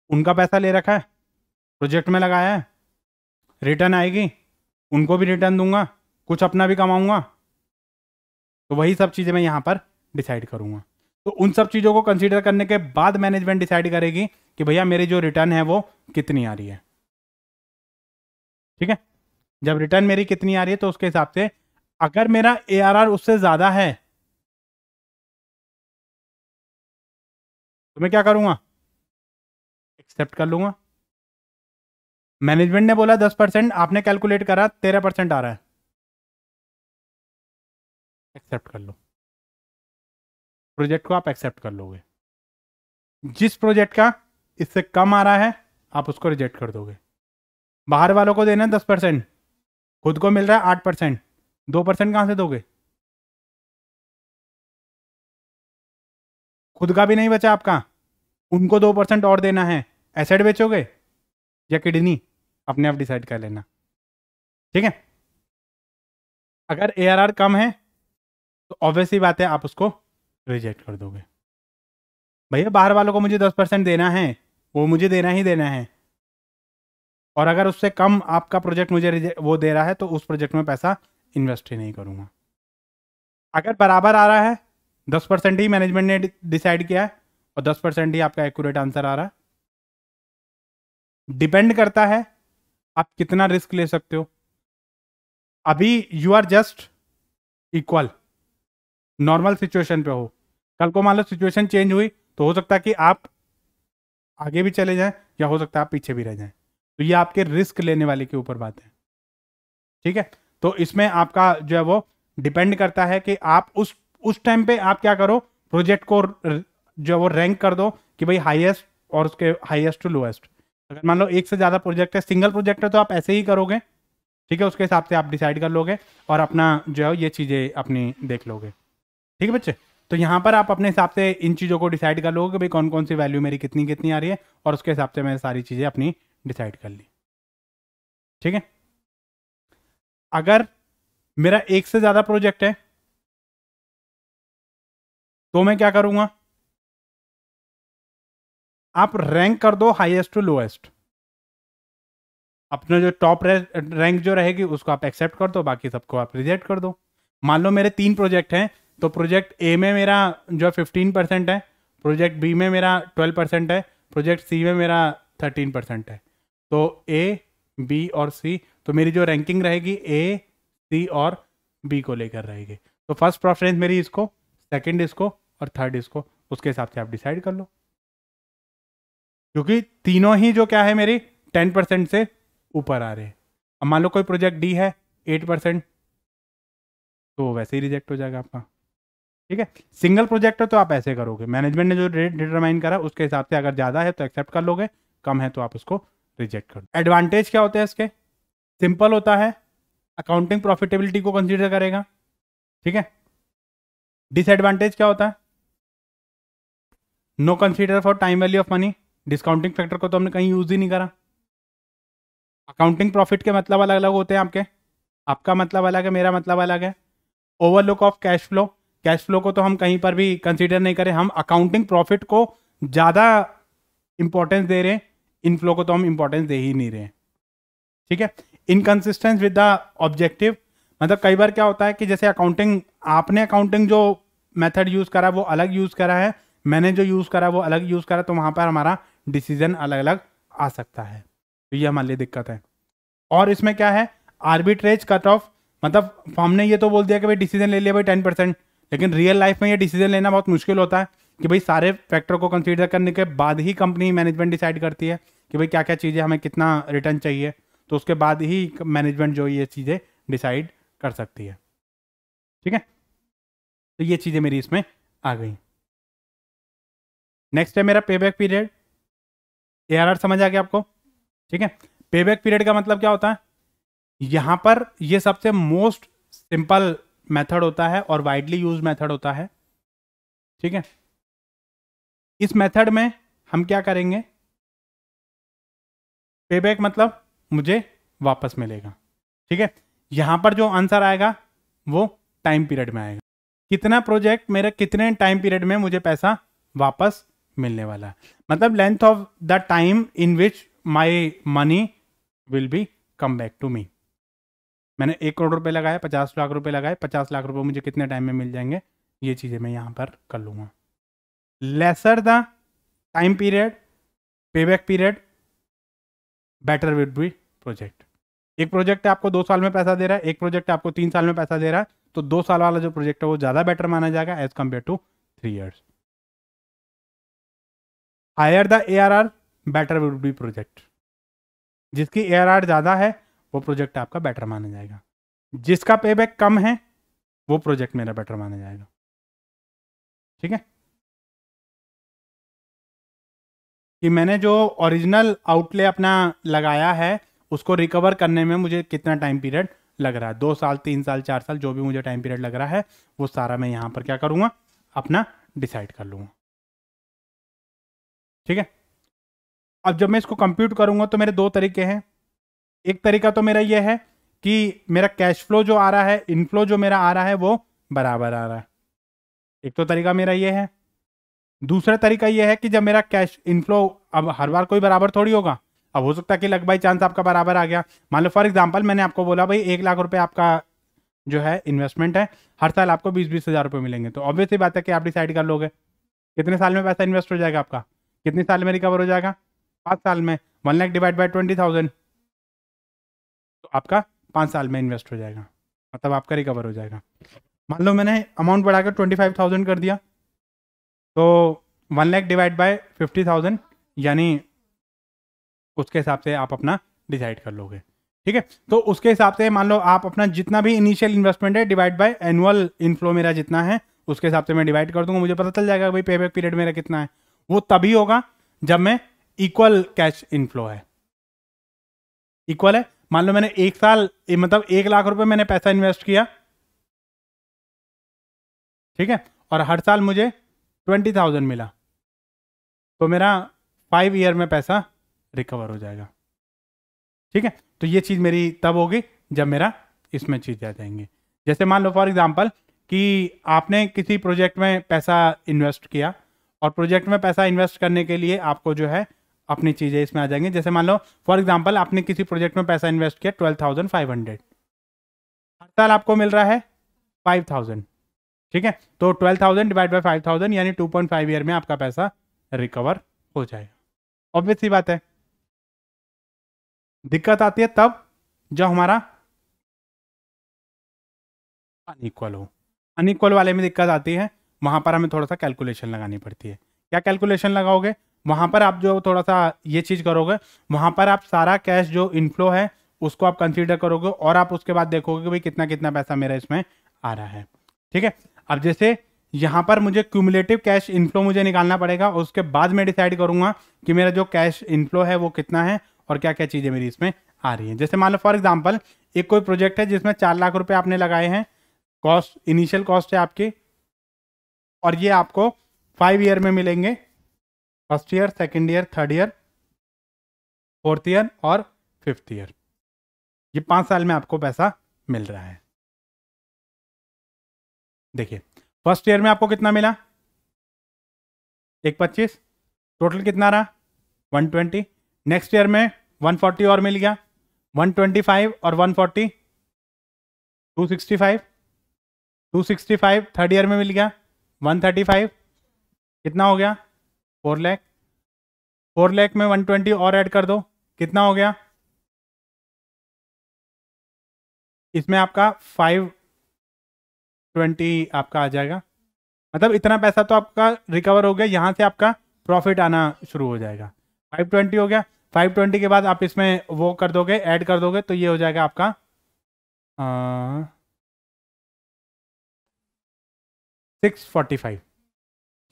उनका पैसा ले रखा है, प्रोजेक्ट में लगाया है, रिटर्न आएगी, उनको भी रिटर्न दूंगा, कुछ अपना भी कमाऊंगा, तो वही सब चीज़ें मैं यहाँ पर डिसाइड करूंगा। तो उन सब चीज़ों को कंसीडर करने के बाद मैनेजमेंट डिसाइड करेगी कि भैया मेरी जो रिटर्न है वो कितनी आ रही है। ठीक है, जब रिटर्न मेरी कितनी आ रही है तो उसके हिसाब से अगर मेरा ARR उससे ज़्यादा है तो मैं क्या करूंगा? एक्सेप्ट कर लूंगा। मैनेजमेंट ने बोला 10%, आपने कैलकुलेट करा 13% आ रहा है, एक्सेप्ट कर लो। प्रोजेक्ट को आप एक्सेप्ट कर लोगे। जिस प्रोजेक्ट का इससे कम आ रहा है आप उसको रिजेक्ट कर दोगे। बाहर वालों को देना है 10%, खुद को मिल रहा है 8%, 2% कहां से दोगे? खुद का भी नहीं बचा आपका, उनको 2% और देना है। एसेट बेचोगे या किडनी, अपने आप डिसाइड कर लेना। ठीक है, अगर ARR कम है तो ऑब्वियसली बात है आप उसको रिजेक्ट कर दोगे। भैया बाहर वालों को मुझे 10% देना है, वो मुझे देना ही देना है, और अगर उससे कम आपका प्रोजेक्ट मुझे वो दे रहा है तो उस प्रोजेक्ट में पैसा इन्वेस्ट ही नहीं करूंगा। अगर बराबर आ रहा है 10% ही मैनेजमेंट ने डिसाइड किया है और 10% ही आपका एक्यूरेट आंसर आ रहा है। डिपेंड करता है आप कितना रिस्क ले सकते हो। अभी you are just equal, normal situation पे हो। कल को मान लो सिचुएशन चेंज हुई तो हो सकता है कि आप आगे भी चले जाएं या हो सकता है आप पीछे भी रह जाएं। तो ये आपके रिस्क लेने वाले के ऊपर बात है, ठीक है। तो इसमें आपका जो है वो डिपेंड करता है कि आप उस टाइम पे आप क्या करो, प्रोजेक्ट को जो है वो रैंक कर दो कि भाई हाईएस्ट और उसके हाईएस्ट टू लोएस्ट। अगर मान लो एक से ज़्यादा प्रोजेक्ट है, सिंगल प्रोजेक्ट है, तो आप ऐसे ही करोगे, ठीक है। उसके हिसाब से आप डिसाइड कर लोगे और अपना जो है ये चीज़ें अपनी देख लोगे, ठीक है बच्चे। तो यहाँ पर आप अपने हिसाब से इन चीज़ों को डिसाइड कर लोगे कि भाई कौन कौन सी वैल्यू मेरी कितनी कितनी आ रही है, और उसके हिसाब से मैंने सारी चीज़ें अपनी डिसाइड कर ली, ठीक है। अगर मेरा एक से ज़्यादा प्रोजेक्ट है तो मैं क्या करूँगा, आप रैंक कर दो हाईएस्ट टू लोएस्ट। अपना जो टॉप रैंक जो रहेगी उसको आप एक्सेप्ट कर दो, बाकी सबको आप रिजेक्ट कर दो। मान लो मेरे 3 प्रोजेक्ट हैं, तो प्रोजेक्ट ए में मेरा जो 15% है, प्रोजेक्ट बी में मेरा 12% है, प्रोजेक्ट सी में मेरा 13% है। तो ए, बी और सी, तो मेरी जो रैंकिंग रहेगी ए, सी और बी को लेकर रहेगी। तो फर्स्ट प्रेफरेंस मेरी इसको, सेकंड इसको और थर्ड इसको, उसके हिसाब से आप डिसाइड कर लो। क्योंकि तीनों ही जो क्या है मेरी 10% से ऊपर आ रहे हैं। अब मान लो कोई प्रोजेक्ट डी है 8%, तो वैसे ही रिजेक्ट हो जाएगा आपका, ठीक है। सिंगल प्रोजेक्ट है तो आप ऐसे करोगे, मैनेजमेंट ने जो रेट डिटरमाइन करा उसके हिसाब से, अगर ज़्यादा है तो एक्सेप्ट कर लोगे, कम है तो आप उसको रिजेक्ट कर दो। एडवांटेज क्या होते हैं इसके, सिंपल होता है, अकाउंटिंग प्रॉफिटेबिलिटी को कंसीडर करेगा, ठीक है। डिसएडवांटेज क्या होता है, know consider for time value of money, discounting factor को तो हमने कहीं यूज ही नहीं करा। अकाउंटिंग प्रॉफिट के मतलब अलग अलग होते हैं आपके, आपका मतलब अलग है, मेरा मतलब अलग है। Overlook of cash flow, cash flow को तो हम कहीं पर भी कंसीडर नहीं करें, हम अकाउंटिंग प्रॉफिट को ज़्यादा इंपॉर्टेंस दे रहे हैं, इनफ्लो को तो हम इंपॉर्टेंस दे ही नहीं रहे हैं, ठीक है। इनकंसिस्टेंस विद द ऑब्जेक्टिव, मतलब कई बार क्या होता है कि जैसे अकाउंटिंग, आपने अकाउंटिंग जो मेथड यूज़ करा वो अलग यूज़ करा है, मैंने जो यूज़ करा वो अलग यूज़ करा, तो वहाँ पर हमारा डिसीजन अलग अलग आ सकता है, तो ये हमारे लिए दिक्कत है। और इसमें क्या है, आर्बिट्रेज कट ऑफ, मतलब हमने ये तो बोल दिया कि भाई डिसीजन ले लिया भाई 10%, लेकिन रियल लाइफ में ये डिसीजन लेना बहुत मुश्किल होता है कि भाई सारे फैक्टर को कंसीडर करने के बाद ही कंपनी मैनेजमेंट डिसाइड करती है कि भाई क्या क्या चीज़ें हमें कितना रिटर्न चाहिए, तो उसके बाद ही मैनेजमेंट जो ये चीज़ें डिसाइड कर सकती है, ठीक है। तो ये चीज़ें मेरी इसमें आ गई। नेक्स्ट है मेरा पेबैक पीरियड, ARR समझ आ गया आपको, ठीक है। पेबैक पीरियड का मतलब क्या होता है, यहां पर ये सबसे मोस्ट सिंपल मेथड होता है और वाइडली यूज मेथड होता है, ठीक है। इस मेथड में हम क्या करेंगे, पेबैक मतलब मुझे वापस मिलेगा, ठीक है। यहां पर जो आंसर आएगा वो टाइम पीरियड में आएगा, कितना प्रोजेक्ट मेरे कितने टाइम पीरियड में मुझे पैसा वापस मिलने वाला है, मतलब length of the time in which my money will be come back to me. मैंने 1 करोड़ रुपए लगाए, 50 लाख रुपए लगाए, 50 लाख रुपए मुझे कितने टाइम में मिल जाएंगे, ये चीज़ें मैं यहाँ पर कर लूँगा। Lesser the time period, payback period, better will be project. एक प्रोजेक्ट है आपको 2 साल में पैसा दे रहा है, एक प्रोजेक्ट आपको 3 साल में पैसा दे रहा है, तो 2 साल वाला जो प्रोजेक्ट है वो ज़्यादा बेटर माना जाएगा as compare to 3 years। Higher the ARR, better will be project. जिसकी ARR ज़्यादा है वो प्रोजेक्ट आपका बेटर माना जाएगा, जिसका पेबैक कम है वो प्रोजेक्ट मेरा बेटर माना जाएगा, ठीक है। कि मैंने जो ओरिजिनल आउटले अपना लगाया है उसको रिकवर करने में मुझे कितना टाइम पीरियड लग रहा है, 2 साल, 3 साल, 4 साल, जो भी मुझे टाइम पीरियड लग रहा है वो सारा मैं यहाँ पर क्या करूँगा, अपना डिसाइड कर लूँगा, ठीक है। अब जब मैं इसको कंप्यूट करूँगा तो मेरे 2 तरीके हैं। एक तरीका तो मेरा ये है कि मेरा कैश फ्लो जो आ रहा है, इनफ्लो जो मेरा आ रहा है वो बराबर आ रहा है, एक तो तरीका मेरा ये है। दूसरा तरीका ये है कि जब मेरा कैश इनफ्लो, अब हर बार कोई बराबर थोड़ी होगा, अब हो सकता है कि लक बाई चांस आपका बराबर आ गया। मान लो फॉर एग्जांपल मैंने आपको बोला भाई 1 लाख रुपए आपका जो है इन्वेस्टमेंट है, हर साल आपको 20-20 हज़ार रुपये मिलेंगे। तो ऑब्वियस ही बात है कि आप डिसाइड कर लोगे कितने साल में पैसा इन्वेस्ट हो जाएगा आपका, कितने साल में रिकवर हो जाएगा, 5 साल में। 1 लाख डिवाइड बाई 20,000, तो आपका 5 साल में इन्वेस्ट हो जाएगा, मतलब आपका रिकवर हो जाएगा। मान लो मैंने अमाउंट बढ़ाकर 25,000 कर दिया, तो 1 लाख डिवाइड बाय 50,000, यानी उसके हिसाब से आप अपना डिसाइड कर लोगे। ठीक है, तो उसके हिसाब से मान लो आप अपना जितना भी इनिशियल इन्वेस्टमेंट है डिवाइड बाय एनुअल इनफ्लो मेरा जितना है, उसके हिसाब से मैं डिवाइड कर दूंगा, मुझे पता चल जाएगा भाई पेबैक पीरियड मेरा कितना है। वो तभी होगा जब मैं इक्वल कैश इनफ्लो है, इक्वल है। मान लो मैंने 1 साल मतलब 1 लाख रुपए मैंने पैसा इन्वेस्ट किया, ठीक है, और हर साल मुझे 20,000 मिला, तो मेरा 5 ईयर में पैसा रिकवर हो जाएगा। ठीक है, तो ये चीज़ मेरी तब होगी जब मेरा इसमें चीज़ आ जाएंगे। जैसे मान लो फॉर एग्जांपल कि आपने किसी प्रोजेक्ट में पैसा इन्वेस्ट किया, और प्रोजेक्ट में पैसा इन्वेस्ट करने के लिए आपको जो है अपनी चीज़ें इसमें आ जाएंगी। जैसे मान लो फॉर एग्जांपल आपने किसी प्रोजेक्ट में पैसा इन्वेस्ट किया 12,500, हर साल आपको मिल रहा है 5,000। ठीक है, तो 12,000 डिवाइड बाई 5,000 यानी 2.5 ईयर में आपका पैसा रिकवर हो जाएगा। ऑब्वियस सी बात है। दिक्कत आती है तब जब हमारा अनइक्वल हो, अनइक्वल वाले में दिक्कत आती है, वहां पर हमें थोड़ा सा कैलकुलेशन लगानी पड़ती है। क्या कैलकुलेशन लगाओगे, वहां पर आप जो थोड़ा सा ये चीज करोगे, वहां पर आप सारा कैश जो इनफ्लो है उसको आप कंसीडर करोगे, और आप उसके बाद देखोगे कि भाई कितना कितना पैसा मेरा इसमें आ रहा है। ठीक है, अब जैसे यहां पर मुझे क्यूमुलेटिव कैश इनफ्लो मुझे निकालना पड़ेगा, और उसके बाद मैं डिसाइड करूंगा कि मेरा जो कैश इनफ्लो है वो कितना है और क्या क्या चीजें मेरी इसमें आ रही हैं। जैसे मान लो फॉर एग्जाम्पल एक कोई प्रोजेक्ट है जिसमें 4 लाख रुपए आपने लगाए हैं, कॉस्ट इनिशियल कॉस्ट है आपकी, और ये आपको 5 ईयर में मिलेंगे, first year, second year, third year, fourth year और फिफ्थ ईयर। ये 5 साल में आपको पैसा मिल रहा है। देखिए फर्स्ट ईयर में आपको कितना मिला, 125, टोटल कितना रहा 120। नेक्स्ट ईयर में 140 और मिल गया, 125 और 140 265, 265 थर्ड ईयर में मिल गया 135, कितना हो गया 4 लाख। 4 लाख में 120 और ऐड कर दो, कितना हो गया, इसमें आपका 520 आपका आ जाएगा। मतलब इतना पैसा तो आपका रिकवर हो गया, यहाँ से आपका प्रॉफिट आना शुरू हो जाएगा। 520 हो गया, 520 के बाद आप इसमें वो कर दोगे, ऐड कर दोगे, तो ये हो जाएगा आपका 645।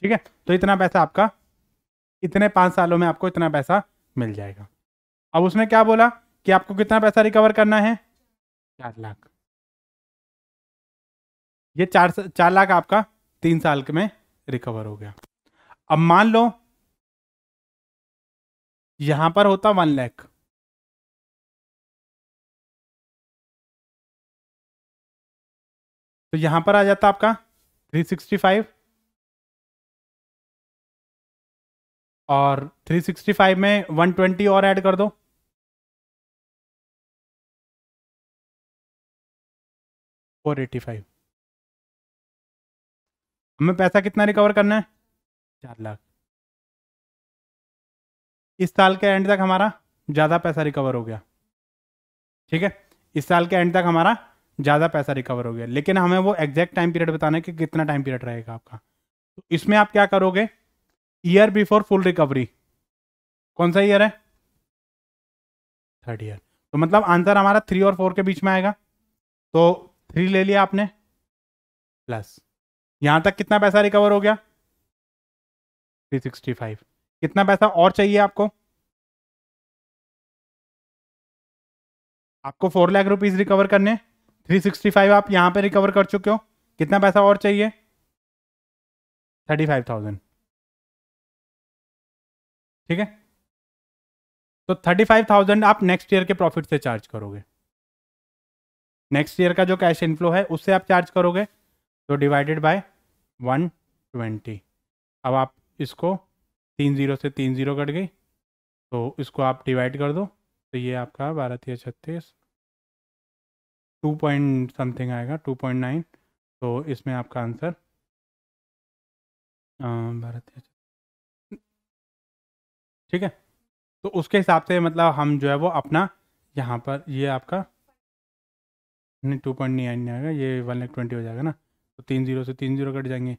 ठीक है, तो इतना पैसा आपका इतने 5 सालों में आपको इतना पैसा मिल जाएगा। अब उसने क्या बोला कि आपको कितना पैसा रिकवर करना है, 4 लाख। ये 4 लाख आपका 3 साल के में रिकवर हो गया। अब मान लो यहां पर होता 1 लाख, तो यहां पर आ जाता आपका 365, और 365 में 120 और ऐड कर दो, 485। हमें पैसा कितना रिकवर करना है, 4 लाख। इस साल के एंड तक हमारा ज़्यादा पैसा रिकवर हो गया। ठीक है, इस साल के एंड तक हमारा ज़्यादा पैसा रिकवर हो गया, लेकिन हमें वो एग्जैक्ट टाइम पीरियड बताना है कि कितना टाइम पीरियड रहेगा आपका। तो इसमें आप क्या करोगे, ईयर बिफोर फुल रिकवरी, कौन सा ईयर है, थर्ड ईयर। तो मतलब आंसर हमारा 3 और 4 के बीच में आएगा, तो 3 ले लिया आपने, प्लस यहां तक कितना पैसा रिकवर हो गया 365। कितना पैसा और चाहिए आपको, आपको 4 लाख रुपीज रिकवर करने, 365 आप यहां पे रिकवर कर चुके हो, कितना पैसा और चाहिए 35,000। ठीक है, तो 35,000 आप नेक्स्ट ईयर के प्रॉफिट से चार्ज करोगे, नेक्स्ट ईयर का जो कैश इनफ्लो है उससे आप चार्ज करोगे, तो डिवाइडेड बाय 120। अब आप इसको 3 0 से 3 0 कट गई, तो इसको आप डिवाइड कर दो, तो ये आपका 12 3 36 2 पॉइंट समथिंग आएगा, 2.9। तो इसमें आपका आंसर भारत, ठीक है। तो उसके हिसाब से मतलब हम जो है वो अपना यहाँ पर ये आपका नहीं 2.9 नहीं आएगा, ये 1,20,000 हो जाएगा ना। तो 3 जीरो से 3 जीरो कट जाएंगे।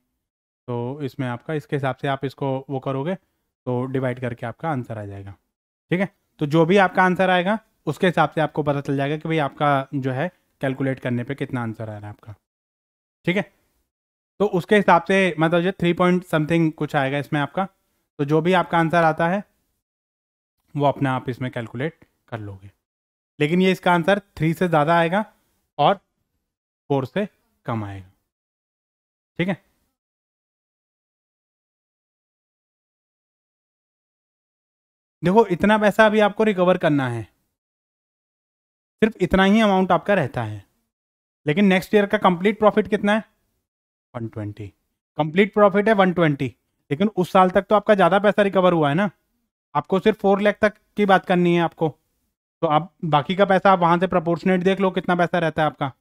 तो इसमें आपका इसके हिसाब से आप इसको वो करोगे तो डिवाइड करके आपका आंसर आ जाएगा, ठीक है। तो जो भी आपका आंसर आएगा उसके हिसाब से आपको पता चल जाएगा कि भाई आपका जो है कैलकुलेट करने पे कितना आंसर आ रहा है आपका, ठीक है। तो उसके हिसाब से मतलब जो 3 पॉइंट समथिंग कुछ आएगा इसमें आपका। तो जो भी आपका आंसर आता है वो अपना आप इसमें कैलकुलेट कर लोगे। लेकिन ये इसका आंसर 3 से ज़्यादा आएगा और 4 से कम आएगा, ठीक है। देखो इतना पैसा अभी आपको रिकवर करना है, सिर्फ इतना ही अमाउंट आपका रहता है। लेकिन नेक्स्ट ईयर का कंप्लीट प्रॉफिट कितना है? 120। कंप्लीट प्रॉफिट है 120, लेकिन उस साल तक तो आपका ज़्यादा पैसा रिकवर हुआ है ना। आपको सिर्फ 4 लाख तक की बात करनी है आपको। तो आप बाकी का पैसा आप वहां से प्रपोर्शनेट देख लो कितना पैसा रहता है आपका।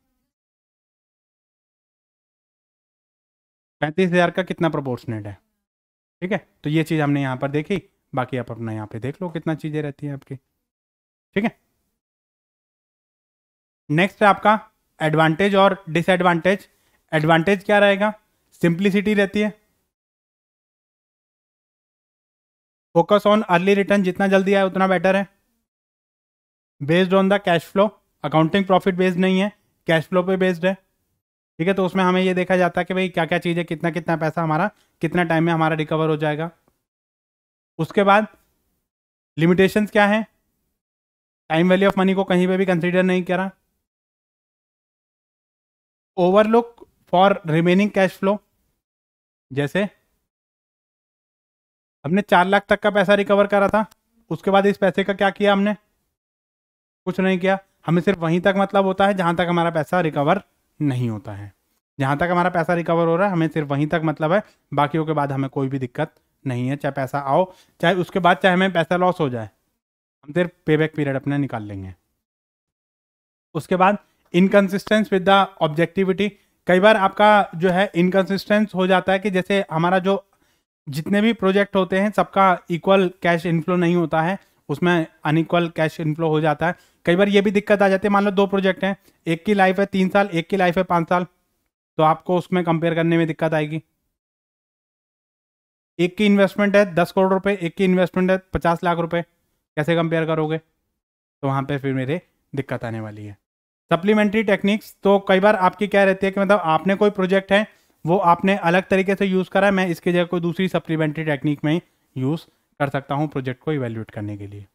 35,000 का कितना प्रपोर्शनेट है, ठीक है। तो ये चीज़ हमने यहाँ पर देखी, बाकी आप अपना यहाँ पे देख लो कितना चीज़ें रहती हैं आपकी, ठीक है। नेक्स्ट है आपका एडवांटेज और डिसएडवांटेज। एडवांटेज क्या रहेगा? सिंप्लिसिटी रहती है, फोकस ऑन अर्ली रिटर्न, जितना जल्दी आए उतना बेटर है। Based on the cash flow, accounting profit based नहीं है, कैश फ्लो पे बेस्ड है, ठीक है। तो उसमें हमें ये देखा जाता है कि भाई क्या क्या चीज़ है, कितना कितना पैसा हमारा कितना टाइम में हमारा रिकवर हो जाएगा। उसके बाद लिमिटेशंस क्या है? टाइम वैल्यू ऑफ मनी को कहीं पे भी कंसीडर नहीं करा। Overlook for remaining cash flow, जैसे हमने 4 लाख तक का पैसा रिकवर करा था, उसके बाद इस पैसे का क्या किया हमने? कुछ नहीं किया। हमें सिर्फ वहीं तक मतलब होता है जहां तक हमारा पैसा रिकवर नहीं होता है। जहां तक हमारा पैसा रिकवर हो रहा है हमें सिर्फ वहीं तक मतलब है, बाकियों के बाद हमें कोई भी दिक्कत नहीं है। चाहे पैसा आओ, चाहे उसके बाद चाहे हमें पैसा लॉस हो जाए, हम सिर्फ पे बैक पीरियड अपना निकाल लेंगे। उसके बाद इनकन्सिस्टेंस विद द ऑब्जेक्टिविटी। कई बार आपका जो है इनकन्सिस्टेंस हो जाता है कि जैसे हमारा जो जितने भी प्रोजेक्ट होते हैं सबका इक्वल कैश इनफ्लो नहीं होता है, उसमें अनइक्वल कैश इनफ्लो हो जाता है। कई बार ये भी दिक्कत आ जाती है, मान लो 2 प्रोजेक्ट हैं, एक की लाइफ है 3 साल, एक की लाइफ है 5 साल, तो आपको उसमें कंपेयर करने में दिक्कत आएगी। एक की इन्वेस्टमेंट है 10 करोड़ रुपए, एक की इन्वेस्टमेंट है 50 लाख रुपए, कैसे कंपेयर करोगे? तो वहां पे फिर मेरे दिक्कत आने वाली है। सप्लीमेंट्री टेक्निक्स, तो कई बार आपकी क्या रहती है कि मतलब आपने कोई प्रोजेक्ट है वो आपने अलग तरीके से यूज़ करा है, मैं इसकी जगह कोई दूसरी सप्लीमेंट्री टेक्निक में यूज़ कर सकता हूँ प्रोजेक्ट को इवेल्यूएट करने के लिए,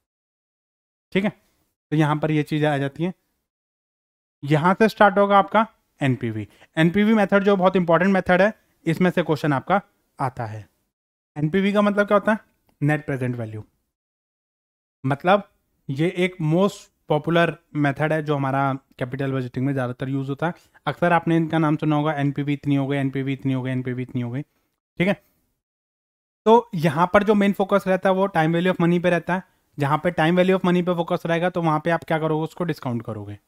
ठीक है। तो यहाँ पर ये चीज़ें आ जाती हैं। यहाँ से स्टार्ट होगा आपका एनपीवी। एनपीवी मेथड जो बहुत इंपॉर्टेंट मेथड है, इसमें से क्वेश्चन आपका आता है। एनपीवी का मतलब क्या होता है? Net present value. मतलब ये एक मोस्ट पॉपुलर मेथड है जो हमारा कैपिटल बजटिंग में ज़्यादातर यूज़ होता है। अक्सर आपने इनका नाम सुना होगा, एनपीवी इतनी हो गई, एनपीवी इतनी हो गई, एनपीवी इतनी हो गई, ठीक है। तो यहाँ पर जो मेन फोकस रहता है वो टाइम वैल्यू ऑफ मनी पे रहता है। जहाँ पे टाइम वैल्यू ऑफ मनी पे फोकस रहेगा तो वहाँ पे आप क्या करोगे? उसको डिस्काउंट करोगे,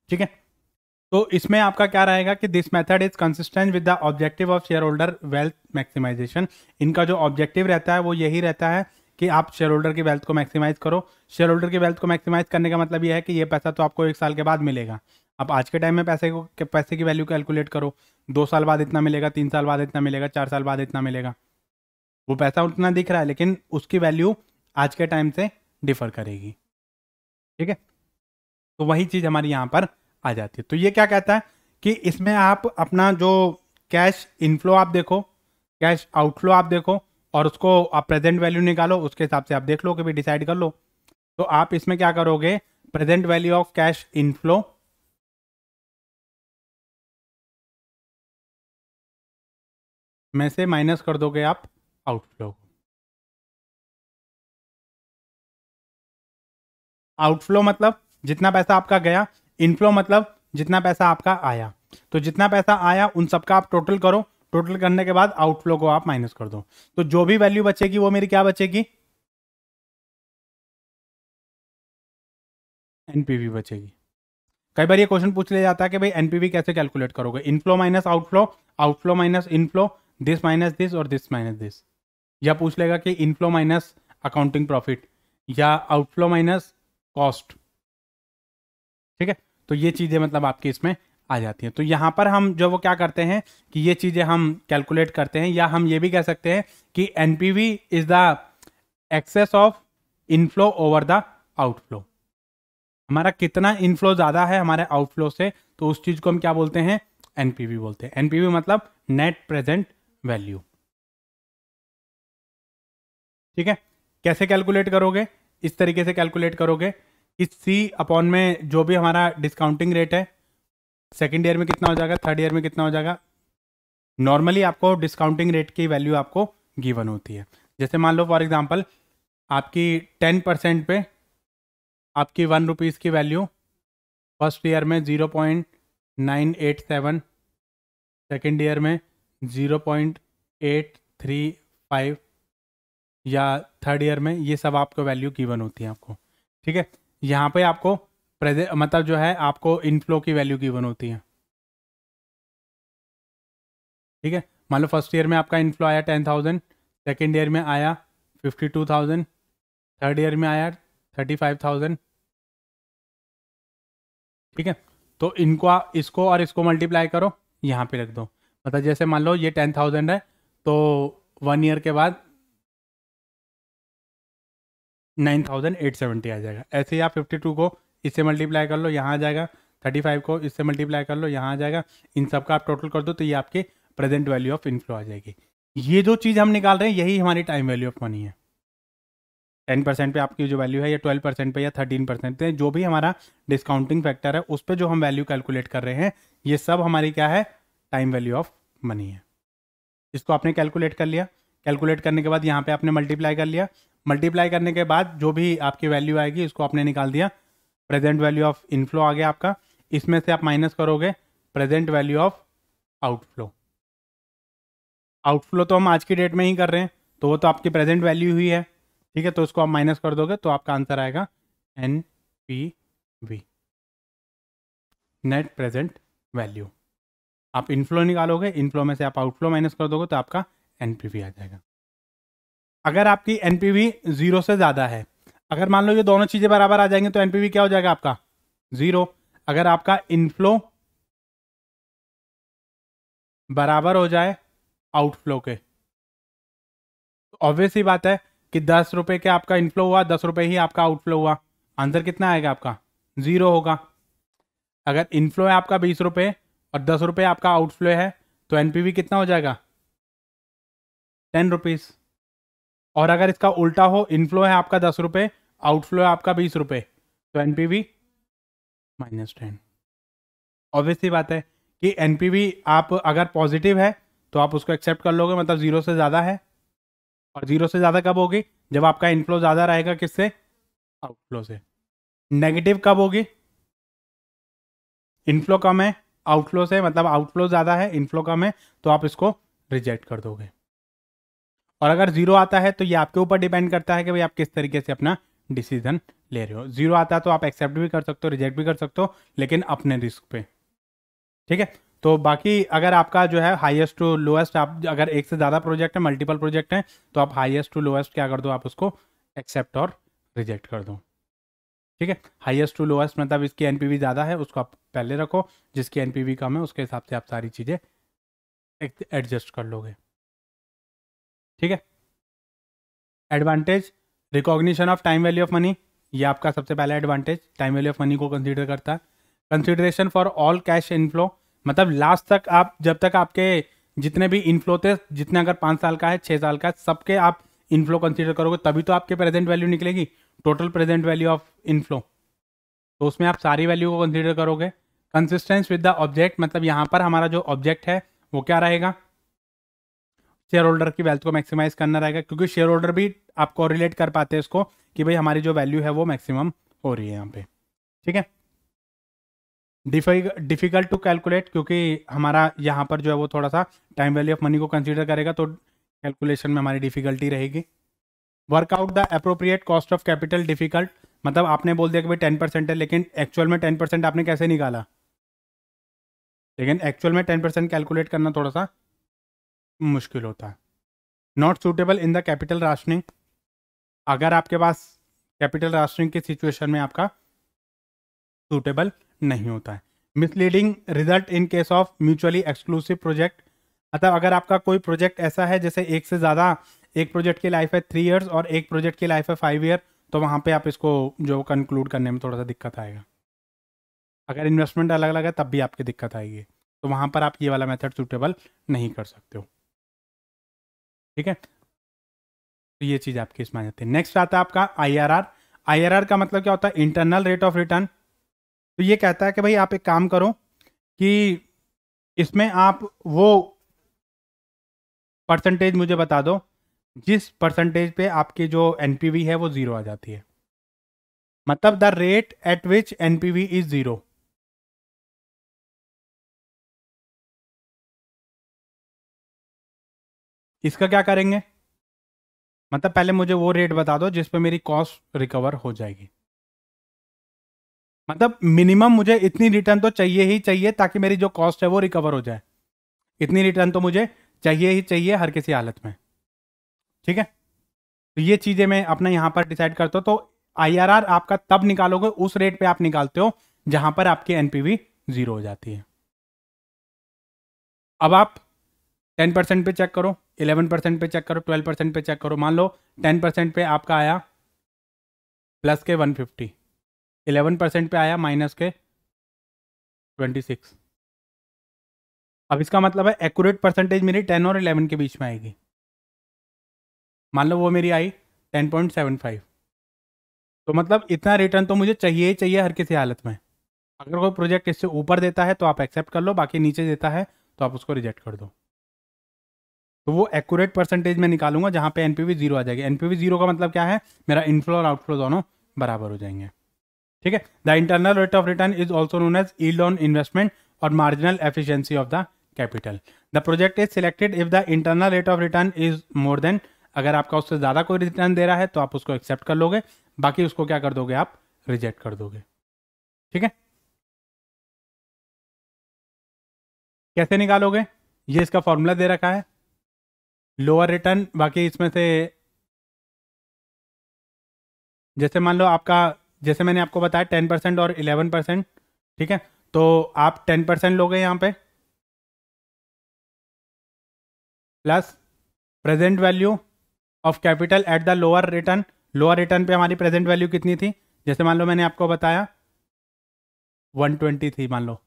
ठीक है। तो इसमें आपका क्या रहेगा कि this method is consistent with the objective of shareholder wealth maximisation. इनका जो ऑब्जेक्टिव रहता है वो यही रहता है कि आप शेयर होल्डर की वेल्थ को मैक्सिमाइज करो। शेयर होल्डर की वेल्थ को मैक्सिमाइज करने का मतलब ये है कि ये पैसा तो आपको 1 साल के बाद मिलेगा। आप आज के टाइम में पैसे की वैल्यू कैलकुलेट करो, 2 साल बाद इतना मिलेगा, 3 साल बाद इतना मिलेगा, 4 साल बाद इतना मिलेगा। वो पैसा उतना दिख रहा है लेकिन उसकी वैल्यू आज के टाइम से डिफर करेगी, ठीक है। तो वही चीज़ हमारी यहाँ पर आ जाती है। तो ये क्या कहता है कि इसमें आप अपना जो कैश इनफ्लो आप देखो, कैश आउटफ्लो आप देखो, और उसको आप प्रेजेंट वैल्यू निकालो, उसके हिसाब से आप देख लो कि भी डिसाइड कर लो। तो आप इसमें क्या करोगे? Present value of cash inflow में से माइनस कर दोगे आप आउटफ्लो को। आउटफ्लो मतलब जितना पैसा आपका गया, इनफ्लो मतलब जितना पैसा आपका आया। तो जितना पैसा आया उन सबका आप टोटल करो, टोटल करने के बाद आउटफ्लो को आप माइनस कर दो। तो जो भी वैल्यू बचेगी वो मेरी क्या बचेगी? एनपीवी बचेगी। कई बार ये क्वेश्चन पूछ लिया जाता है कि भाई एनपीवी कैसे कैलकुलेट करोगे, inflow minus outflow, outflow minus inflow, this minus this और दिस माइनस दिस, या पूछ लेगा कि इनफ्लो माइनस अकाउंटिंग प्रॉफिट या आउटफ्लो माइनस कॉस्ट। ठीक है, तो ये चीजें मतलब आपके इसमें आ जाती हैं। तो यहां पर हम जो वो क्या करते हैं कि ये चीजें हम कैलकुलेट करते हैं, या हम ये भी कह सकते हैं कि NPV is the excess of inflow over the outflow. हमारा कितना इनफ्लो ज्यादा है हमारे आउटफ्लो से, तो उस चीज को हम क्या बोलते हैं, एनपीवी बोलते हैं। एनपीवी मतलब नेट प्रेजेंट वैल्यू। ठीक है, कैसे कैलकुलेट करोगे, इस तरीके से कैलकुलेट करोगे कि सी अपॉन में जो भी हमारा डिस्काउंटिंग रेट है, सेकेंड ईयर में कितना हो जाएगा, थर्ड ईयर में कितना हो जाएगा। नॉर्मली आपको डिस्काउंटिंग रेट की वैल्यू आपको गिवन होती है। जैसे मान लो फॉर एग्जांपल आपकी 10% पे आपकी 1 रुपीज़ की वैल्यू फर्स्ट ईयर में 0.987, सेकेंड ईयर में 0.835 या थर्ड ईयर में, ये सब आपको वैल्यू गिवन होती है आपको। ठीक है, यहाँ पे आपको प्रेजेंट मतलब जो है आपको इनफ्लो की वैल्यू गिवन होती है। ठीक है, मान लो फर्स्ट ईयर में आपका इनफ्लो आया 10,000, सेकेंड ईयर में आया 52,000, थर्ड ईयर में आया 35,000। ठीक है, तो इनको इसको और इसको मल्टीप्लाई करो, यहाँ पे रख दो। मतलब जैसे मान लो ये 10,000 है, तो 1 ईयर के बाद 9,870 आ जाएगा। ऐसे ही आप 52 को इससे मल्टीप्लाई कर लो, यहाँ आ जाएगा। 35 को इससे मल्टीप्लाई कर लो, यहाँ आ जाएगा। इन सब का आप टोटल कर दो तो ये आपके प्रेजेंट वैल्यू ऑफ इनफ्लो आ जाएगी। ये जो चीज़ हम निकाल रहे हैं यही हमारी टाइम वैल्यू ऑफ मनी है। 10% पे आपकी जो वैल्यू है, या 12% पे, या 13% पे, जो भी हमारा डिस्काउंटिंग फैक्टर है उस पर जो हम वैल्यू कैलकुलेट कर रहे हैं, ये सब हमारी क्या है, टाइम वैल्यू ऑफ मनी है। इसको आपने कैलकुलेट कर लिया, कैलकुलेट करने के बाद यहाँ पे आपने मल्टीप्लाई कर लिया, मल्टीप्लाई करने के बाद जो भी आपकी वैल्यू आएगी इसको आपने निकाल दिया, प्रेजेंट वैल्यू ऑफ इनफ्लो आ गया आपका। इसमें से आप माइनस करोगे present value of outflow. Outflow तो हम आज की डेट में ही कर रहे हैं, तो वो तो आपकी प्रेजेंट वैल्यू ही है। ठीक है, तो उसको आप माइनस कर दोगे तो आपका आंसर आएगा NPV, नेट प्रेजेंट वैल्यू। आप इनफ्लो निकालोगे, इनफ्लो में से आप आउटफ्लो माइनस कर दोगे तो आपका NPV आ जाएगा। अगर आपकी NPV 0 से ज़्यादा है, अगर मान लो ये दोनों चीज़ें बराबर आ जाएंगी तो NPV क्या हो जाएगा आपका, 0। अगर आपका इनफ्लो बराबर हो जाए आउटफ्लो के, तो ऑब्वियस ही बात है कि 10 रुपए के आपका इनफ्लो हुआ, 10 रुपए ही आपका आउटफ्लो हुआ, आंसर कितना आएगा आपका, 0 होगा। अगर इनफ्लो है आपका 20 रुपए और 10 रुपए आपका आउटफ्लो है, तो एनपीवी कितना हो जाएगा, 10 रुपीज़। और अगर इसका उल्टा हो, इनफ्लो है आपका 10 रुपए, आउटफ्लो है आपका 20 रुपए, तो एनपीवी -10। ऑब्वियस सी बात है कि एनपीवी आप अगर पॉजिटिव है तो आप उसको एक्सेप्ट कर लोगे, मतलब 0 से ज़्यादा है। और 0 से ज़्यादा कब होगी, जब आपका इनफ्लो ज़्यादा रहेगा किससे, आउटफ्लो से। नेगेटिव कब होगी, इनफ्लो कम है आउटफ्लो से, मतलब आउटफ्लो ज़्यादा है इनफ्लो कम है, तो आप इसको रिजेक्ट कर दोगे। और अगर 0 आता है तो ये आपके ऊपर डिपेंड करता है कि भाई आप किस तरीके से अपना डिसीजन ले रहे हो। 0 आता है तो आप एक्सेप्ट भी कर सकते हो, रिजेक्ट भी कर सकते हो, लेकिन अपने रिस्क पे। ठीक है, तो बाकी अगर आपका जो है हाईएस्ट टू लोएस्ट, आप अगर एक से ज़्यादा प्रोजेक्ट है, मल्टीपल प्रोजेक्ट हैं, तो आप हाईएस्ट टू लोएस्ट क्या कर दो, आप उसको एक्सेप्ट और रिजेक्ट कर दो। ठीक है, हाईएस्ट टू लोएस्ट मतलब इसकी एनपीवी ज़्यादा है उसको आप पहले रखो, जिसकी एनपीवी कम है उसके हिसाब से आप सारी चीज़ें एडजस्ट कर लोगे। ठीक है, advantage, recognition of time value of money, ये आपका सबसे पहला advantage, time value of money को कंसीडर करता है। Consideration for all cash inflow, मतलब लास्ट तक आप जब तक आपके जितने भी इनफ्लो थे, जितने अगर 5 साल का है, 6 साल का है, सबके आप इनफ्लो कंसीडर करोगे तभी तो आपके प्रेजेंट वैल्यू निकलेगी, total present value of inflow. तो उसमें आप सारी वैल्यू को कंसीडर करोगे। कंसिस्टेंस विद द ऑब्जेक्ट, मतलब यहाँ पर हमारा जो ऑब्जेक्ट है वो क्या रहेगा, शेयर होल्डर की वेल्थ को मैक्सिमाइज करना रहेगा, क्योंकि शेयर होल्डर भी आपको रिलेट कर पाते हैं इसको कि भाई हमारी जो वैल्यू है वो मैक्सिमम हो रही है यहाँ पे। ठीक है, डिफिकल्ट टू कैलकुलेट, क्योंकि हमारा यहाँ पर जो है वो थोड़ा सा टाइम वैल्यू ऑफ मनी को कंसीडर करेगा, तो कैलकुलेशन में हमारी डिफिकल्टी रहेगी। Workout the appropriate cost of capital, difficult, मतलब आपने बोल दिया कि भाई 10% है, लेकिन एक्चुअल में 10% आपने कैसे निकाला? लेकिन एक्चुअल में 10% कैलकुलेट करना थोड़ा सा मुश्किल होता है। Not suitable in the capital rationing, अगर आपके पास कैपिटल राशनिंग की सिचुएशन में आपका सूटेबल नहीं होता है। Misleading result in case of mutually exclusive project, मतलब अगर आपका कोई प्रोजेक्ट ऐसा है जैसे एक से ज़्यादा, एक प्रोजेक्ट की लाइफ है 3 ईयर्स और एक प्रोजेक्ट की लाइफ है 5 ईयर, तो वहाँ पे आप इसको जो कंक्लूड करने में थोड़ा सा दिक्कत आएगा। अगर इन्वेस्टमेंट अलग अलग है तब भी आपकी दिक्कत आएगी, तो वहाँ पर आप ये वाला मेथड सूटेबल नहीं कर सकते हो। ठीक है, तो ये चीज़ आपकी इसमें आ जाती है। नेक्स्ट आता है आपका IRR। IRR का मतलब क्या होता है? Internal rate of return. तो ये कहता है कि भाई आप एक काम करो कि इसमें आप वो परसेंटेज मुझे बता दो जिस परसेंटेज पे आपकी जो एनपीवी है वो 0 आ जाती है, मतलब the rate at which NPV is 0। इसका क्या करेंगे? मतलब पहले मुझे वो रेट बता दो जिस पे मेरी कॉस्ट रिकवर हो जाएगी, मतलब मिनिमम मुझे इतनी रिटर्न तो चाहिए ही चाहिए ताकि मेरी जो कॉस्ट है वो रिकवर हो जाए। इतनी रिटर्न तो मुझे चाहिए ही चाहिए हर किसी हालत में। ठीक है, तो ये चीजें मैं अपना यहां पर डिसाइड करता हूं। तो IRR आपका तब निकालोगे, उस रेट पे आप निकालते हो जहां पर आपकी एनपीवी 0 हो जाती है। अब आप 10% पे चेक करो, 11% पे चेक करो, 12% पे चेक करो। मान लो 10% पे आपका आया प्लस के 150, 11% पे आया माइनस के 26। अब इसका मतलब है एक्यूरेट परसेंटेज मेरी 10 और 11 के बीच में आएगी। मान लो वो मेरी आई 10.75, तो मतलब इतना रिटर्न तो मुझे चाहिए ही चाहिए हर किसी हालत में। अगर कोई प्रोजेक्ट इससे ऊपर देता है तो आप एक्सेप्ट कर लो, बाकी नीचे देता है तो आप उसको रिजेक्ट कर दो। तो वो एक्यूरेट परसेंटेज में निकालूंगा जहां पे एनपीवी 0 आ जाएगी। एनपीवी 0 का मतलब क्या है? मेरा इनफ्लो और आउटफ्लो दोनों बराबर हो जाएंगे। ठीक है, the internal rate of return is also known as yield on investment और marginal efficiency of the capital. The project is selected if the internal rate of return is more than, अगर आपका उससे ज़्यादा कोई रिटर्न दे रहा है तो आप उसको एक्सेप्ट कर लोगे, बाकी उसको क्या कर दोगे? आप रिजेक्ट कर दोगे। ठीक है, कैसे निकालोगे? ये इसका फॉर्मूला दे रखा है, लोअर रिटर्न, बाकी इसमें से जैसे मान लो आपका, जैसे मैंने आपको बताया 10% और 11%। ठीक है, तो आप 10% लोगे यहाँ पे plus present value of capital at the lower return. Lower return पे हमारी प्रेजेंट वैल्यू कितनी थी? जैसे मान लो मैंने आपको बताया 120 थी मान लो,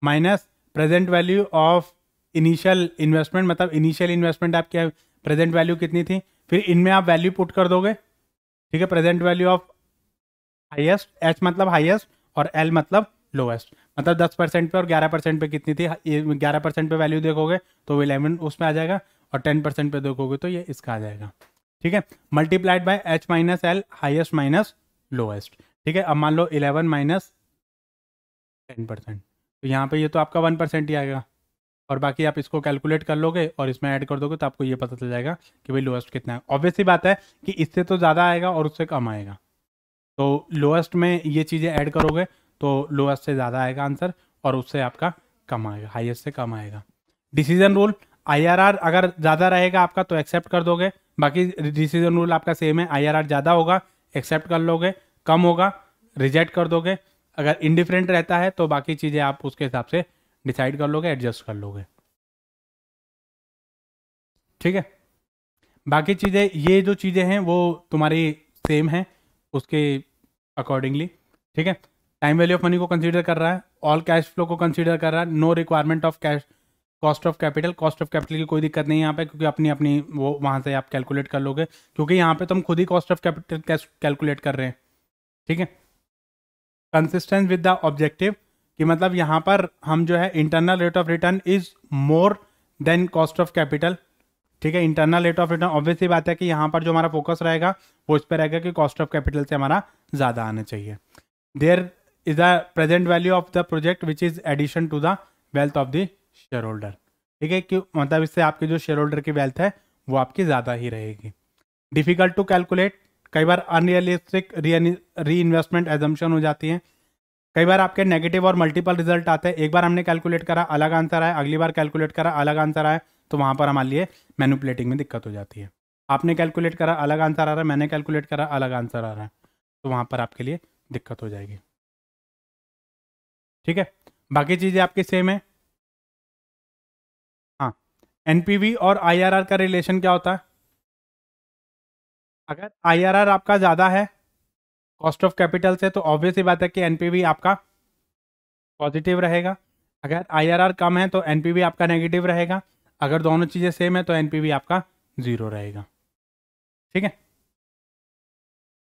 minus present value of initial investment, मतलब इनिशियल इन्वेस्टमेंट आपकी प्रेजेंट वैल्यू कितनी थी, फिर इनमें आप वैल्यू पुट कर दोगे। ठीक है, present value of highest, H मतलब हाईएस्ट और एल मतलब लोएस्ट, मतलब 10% पे और 11% पे कितनी थी? 11% पे वैल्यू देखोगे तो वो 11 उसमें आ जाएगा, और 10% पे देखोगे तो ये इसका आ जाएगा। ठीक है, multiplied by H minus L, highest minus lowest. ठीक है, अब मान लो 11 माइनस 10%, तो यहाँ पे ये तो आपका 1% ही आएगा, और बाकी आप इसको कैलकुलेट कर लोगे और इसमें ऐड कर दोगे तो आपको ये पता चल जाएगा कि भाई लोएस्ट कितना है। ऑब्वियसली बात है कि इससे तो ज़्यादा आएगा और उससे कम आएगा, तो लोएस्ट में ये चीज़ें ऐड करोगे तो लोएस्ट से ज़्यादा आएगा आंसर, और उससे आपका कम आएगा, हाईएस्ट से कम आएगा। डिसीजन रूल, IRR अगर ज़्यादा रहेगा आपका तो एक्सेप्ट कर दोगे, बाकी डिसीजन रूल आपका सेम है। IRR ज़्यादा होगा एक्सेप्ट कर लोगे, कम होगा रिजेक्ट कर दोगे। अगर इंडिफरेंट रहता है तो बाकी चीज़ें आप उसके हिसाब से डिसाइड कर लोगे, एडजस्ट कर लोगे। ठीक है, बाकी चीज़ें, ये जो चीज़ें हैं वो तुम्हारी सेम हैं उसके अकॉर्डिंगली। ठीक है, टाइम वैल्यू ऑफ मनी को कंसीडर कर रहा है, ऑल कैश फ्लो को कंसीडर कर रहा है, no requirement of cash, cost of capital, cost of capital की कोई दिक्कत नहीं है यहाँ पे, क्योंकि अपनी अपनी वो वहाँ से आप कैलकुलेट कर लोगे, क्योंकि यहाँ पे तुम खुद ही कॉस्ट ऑफ कैपिटल कैलकुलेट कर रहे हैं। ठीक है, कंसिस्टेंस विद द ऑब्जेक्टिव, कि मतलब यहाँ पर हम जो है internal rate of return is more then cost of capital. ठीक है, internal rate of return, obviously बात है कि यहाँ पर जो हमारा फोकस रहेगा वो इस पर रहेगा कि कॉस्ट ऑफ कैपिटल से हमारा ज़्यादा आना चाहिए। There is the present value of the project which is addition to the wealth of the shareholder. ठीक है, कि मतलब इससे आपकी जो शेयर होल्डर की वेल्थ है वो आपकी ज़्यादा ही रहेगी। डिफिकल्ट टू कैलकुलेट, कई बार अनरियलिस्टिक री इन्वेस्टमेंट एजम्पशन हो जाती है, कई बार आपके नेगेटिव और मल्टीपल रिजल्ट आते हैं। एक बार हमने कैलकुलेट करा अलग आंसर आया, अगली बार कैलकुलेट करा अलग आंसर आया, तो वहाँ पर हमारे लिए मैनिपुलेटिंग में दिक्कत हो जाती है। आपने कैलकुलेट करा अलग आंसर आ रहा है, मैंने कैलकुलेट करा अलग आंसर आ रहा है, तो वहाँ पर आपके लिए दिक्कत हो जाएगी। ठीक है, बाकी चीज़ें आपकी सेम है। हाँ, एनपीवी और आईआरआर का रिलेशन क्या होता है? अगर आईआरआर आपका ज़्यादा है कॉस्ट ऑफ कैपिटल से, तो ऑब्वियस ही बात है कि एनपीवी आपका पॉजिटिव रहेगा। अगर आईआरआर कम है तो एनपीवी आपका नेगेटिव रहेगा। अगर दोनों चीज़ें सेम है तो एनपीवी आपका 0 रहेगा। ठीक है,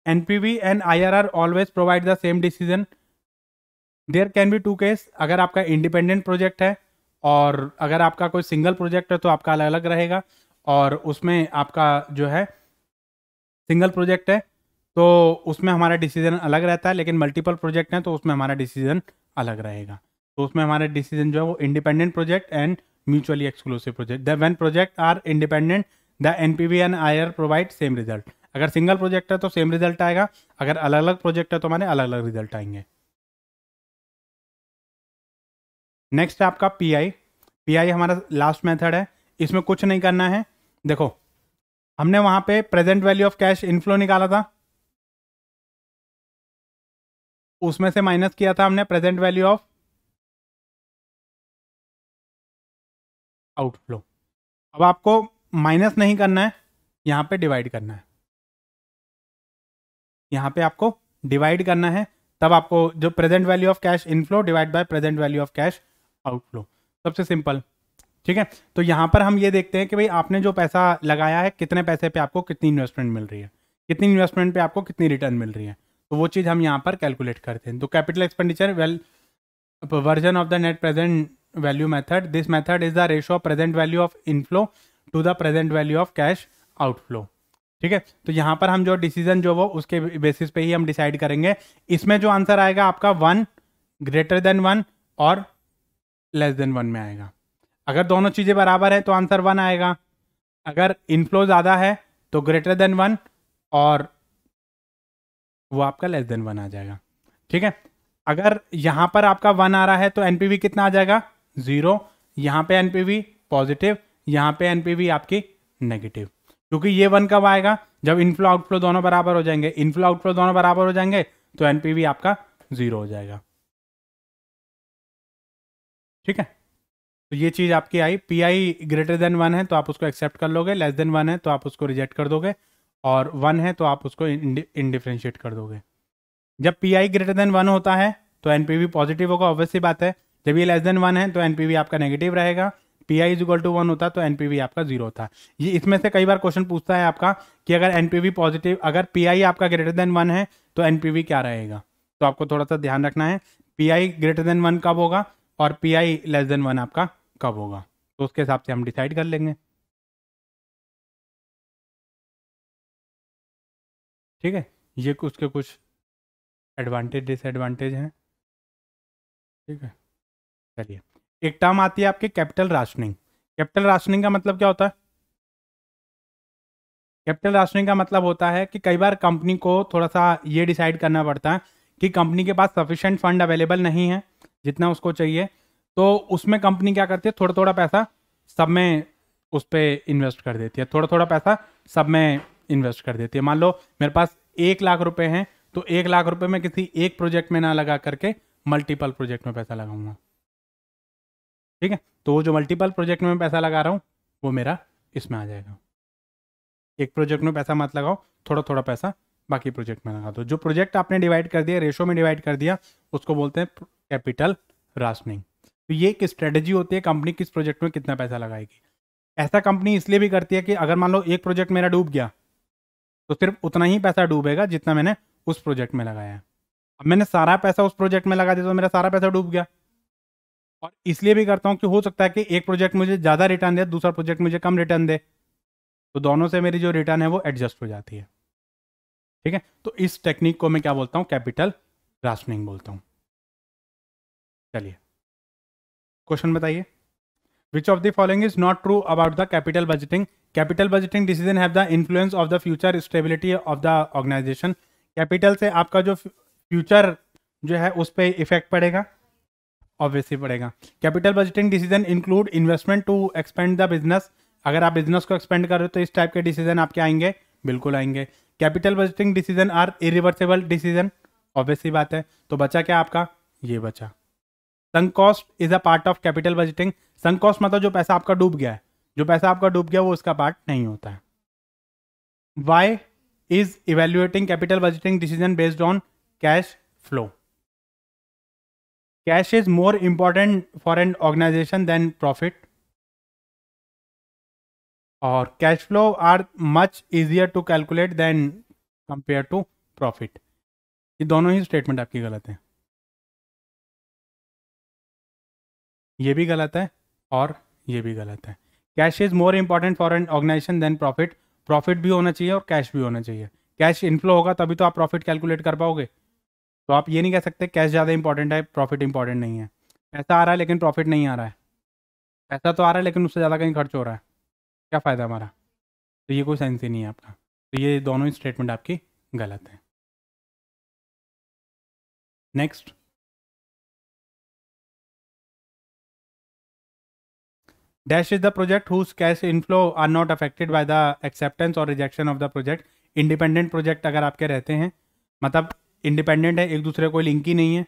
NPV and IRR always provide the same decision. There can be two case, अगर आपका इंडिपेंडेंट प्रोजेक्ट है और अगर आपका कोई सिंगल प्रोजेक्ट है तो आपका अलग अलग रहेगा, और उसमें आपका जो है सिंगल प्रोजेक्ट है तो उसमें हमारा डिसीजन अलग रहता है, लेकिन मल्टीपल प्रोजेक्ट है तो उसमें हमारा डिसीजन अलग रहेगा। तो उसमें हमारा डिसीजन जो है वो independent project and mutually exclusive project, the when project are independent the NPV and IRR provide same result. अगर सिंगल प्रोजेक्ट है तो सेम रिजल्ट आएगा, अगर अलग अलग प्रोजेक्ट है तो हमारे अलग अलग रिजल्ट आएंगे। नेक्स्ट है आपका पीआई। पीआई हमारा लास्ट मेथड है, इसमें कुछ नहीं करना है। देखो, हमने वहां पे present value of cash inflow निकाला था, उसमें से माइनस किया था हमने प्रेजेंट वैल्यू ऑफ आउटफ्लो। अब आपको माइनस नहीं करना है, यहां पे डिवाइड करना है। यहां पे आपको डिवाइड करना है, तब आपको जो present value of cash inflow divide by present value of cash outflow, सबसे सिंपल। ठीक है, तो यहां पर हम ये देखते हैं कि भाई आपने जो पैसा लगाया है, कितने पैसे पे आपको कितनी इन्वेस्टमेंट मिल रही है, कितनी इन्वेस्टमेंट पे आपको कितनी रिटर्न मिल रही है, तो वो चीज़ हम यहाँ पर कैलकुलेट करते हैं। तो capital expenditure version of the net present value method, this method is the ratio of present value of inflow to the present value of cash outflow। ठीक है, तो यहाँ पर हम जो डिसीजन जो वो उसके बेसिस पे ही हम डिसाइड करेंगे। इसमें जो आंसर आएगा आपका 1 ग्रेटर देन 1 और लेस देन 1 में आएगा। अगर दोनों चीज़ें बराबर है तो आंसर 1 आएगा, अगर इनफ्लो ज़्यादा है तो ग्रेटर देन 1 और वो आपका लेस देन 1 आ जाएगा। ठीक है, अगर यहां पर आपका 1 आ रहा है तो एनपीवी कितना आ जाएगा 0, यहां पे एनपीवी पॉजिटिव, यहां पे एनपीवी आपकी नेगेटिव। क्योंकि ये 1 कब आएगा, जब इनफ्लो आउटफ्लो दोनों बराबर हो जाएंगे। इनफ्लो आउटफ्लो दोनों बराबर हो जाएंगे तो एनपीवी आपका 0 हो जाएगा। ठीक है, तो ये चीज आपकी आई। पीआई ग्रेटर देन 1 है तो आप उसको एक्सेप्ट कर लोगे, लेस देन 1 है तो आप उसको रिजेक्ट कर दोगे, और 1 है तो आप उसको इंडिफरेंशिएट कर दोगे। जब पीआई ग्रेटर देन 1 होता है तो एनपीवी पॉजिटिव होगा, ऑब्वियस सी बात है। जब ये लेस देन 1 है तो एनपीवी आपका नेगेटिव रहेगा। पीआई इज इक्वल टू 1 होता है तो एनपीवी आपका 0 होता है। ये इसमें से कई बार क्वेश्चन पूछता है आपका कि अगर एनपीवी पॉजिटिव, अगर पीआई आपका ग्रेटर देन 1 है तो एनपीवी क्या रहेगा, तो आपको थोड़ा सा ध्यान रखना है। पीआई ग्रेटर देन 1 कब होगा और पीआई लेस देन 1 आपका कब होगा, तो उसके हिसाब से हम डिसाइड कर लेंगे। ठीक है, ये उसके कुछ एडवांटेज डिसएडवांटेज हैं। ठीक है, चलिए, एक टर्म आती है आपकी कैपिटल राशनिंग। कैपिटल राशनिंग का मतलब क्या होता है? कैपिटल राशनिंग का मतलब होता है कि कई बार कंपनी को थोड़ा सा ये डिसाइड करना पड़ता है कि कंपनी के पास सफिशिएंट फंड अवेलेबल नहीं है जितना उसको चाहिए, तो उसमें कंपनी क्या करती है, थोड़ा थोड़ा पैसा सब में उस पर इन्वेस्ट कर देती है, थोड़ा थोड़ा पैसा सब में इन्वेस्ट कर देती है। मान लो मेरे पास 1 लाख रुपए हैं, तो 1 लाख रुपए में किसी एक प्रोजेक्ट में ना लगा करके मल्टीपल प्रोजेक्ट में पैसा लगाऊंगा। ठीक है, तो वो जो मल्टीपल प्रोजेक्ट में पैसा लगा रहा हूँ वो मेरा इसमें आ जाएगा। एक प्रोजेक्ट में पैसा मत लगाओ, थोड़ा थोड़ा पैसा बाकी प्रोजेक्ट में लगा दो। जो प्रोजेक्ट आपने डिवाइड कर दिया, रेशो में डिवाइड कर दिया, उसको बोलते हैं कैपिटल राशनिंग। तो ये एक स्ट्रेटेजी होती है कंपनी किस प्रोजेक्ट में कितना पैसा लगाएगी। ऐसा कंपनी इसलिए भी करती है कि अगर मान लो एक प्रोजेक्ट मेरा डूब गया तो सिर्फ उतना ही पैसा डूबेगा जितना मैंने उस प्रोजेक्ट में लगाया है। अब मैंने सारा पैसा उस प्रोजेक्ट में लगा दिया तो मेरा सारा पैसा डूब गया। और इसलिए भी करता हूं कि हो सकता है कि एक प्रोजेक्ट मुझे ज़्यादा रिटर्न दे, दूसरा प्रोजेक्ट मुझे कम रिटर्न दे, तो दोनों से मेरी जो रिटर्न है वो एडजस्ट हो जाती है। ठीक है, तो इस टेक्निक को मैं क्या बोलता हूं, कैपिटल राशनिंग बोलता हूं। चलिए, क्वेश्चन बताइए। Which of the following is not true about the capital budgeting? Capital budgeting decision have the influence of the future stability of the organization. Capital से आपका जो फ्यूचर जो है उस पर इफेक्ट पड़ेगा, ऑब्वियसली पड़ेगा. Capital budgeting decision include investment to expand the business. अगर आप बिजनेस को एक्सपेंड कर रहे हो तो इस टाइप के डिसीजन आपके आएंगे, बिल्कुल आएंगे. Capital budgeting decision are irreversible decision, obviously बात है. तो बचा क्या आपका, ये बचा. Sunk cost is a part of capital budgeting. Sunk cost मतलब जो पैसा आपका डूब गया है, जो पैसा आपका डूब गया वो उसका पार्ट नहीं होता है. Why is evaluating capital budgeting decision based on cash flow. Cash is more important for an organization than profit. और cash flow are much easier to calculate than compared to profit. ये दोनों ही statement आपकी गलत है. ये भी गलत है और ये भी गलत है. Cash is more important for an organisation than profit. Profit भी होना चाहिए और कैश भी होना चाहिए. कैश इनफ्लो होगा तभी तो आप प्रॉफिट कैलकुलेट कर पाओगे. तो आप ये नहीं कह सकते कैश ज़्यादा इंपॉर्टेंट है, प्रॉफिट इंपॉर्टेंट नहीं है. पैसा आ रहा है लेकिन प्रॉफिट नहीं आ रहा है. पैसा तो आ रहा है लेकिन उससे ज़्यादा कहीं खर्च हो रहा है, क्या फ़ायदा हमारा. तो ये कोई सेंस ही नहीं है आपका. तो ये दोनों ही स्टेटमेंट आपकी गलत है. Next, dash is the project whose cash inflow are not affected by the acceptance और rejection of the project. Independent project अगर आपके रहते हैं, मतलब इंडिपेंडेंट है, एक दूसरे कोई लिंक ही नहीं है,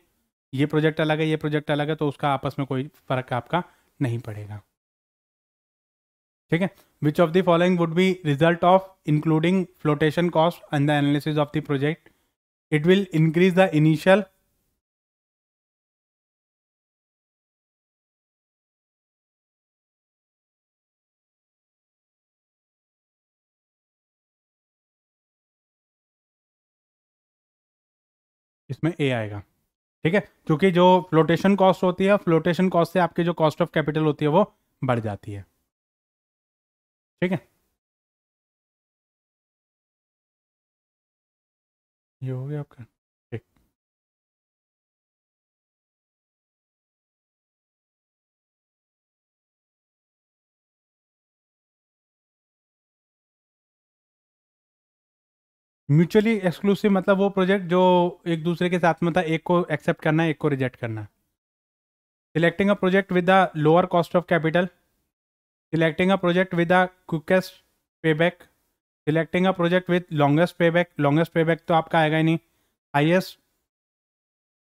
ये प्रोजेक्ट अलग है, ये प्रोजेक्ट अलग है, तो उसका आपस में कोई फर्क आपका नहीं पड़ेगा. ठीक है. Which of the following would be result of including flotation cost and the analysis of the project. It will increase the initial इसमें ए आएगा. ठीक है, क्योंकि जो फ्लोटेशन कॉस्ट होती है, फ्लोटेशन कॉस्ट से आपकी जो कॉस्ट ऑफ कैपिटल होती है वो बढ़ जाती है. ठीक है, ये हो गया आपका. ठीक. म्यूचुअली एक्सक्लूसिव मतलब वो प्रोजेक्ट जो एक दूसरे के साथ में था, एक को एक्सेप्ट करना है, एक को रिजेक्ट करना है. Selecting a project with the lower cost of capital. Selecting a project with the quickest payback. Selecting a project with longest payback. Longest payback तो आपका आएगा ही नहीं. Highest.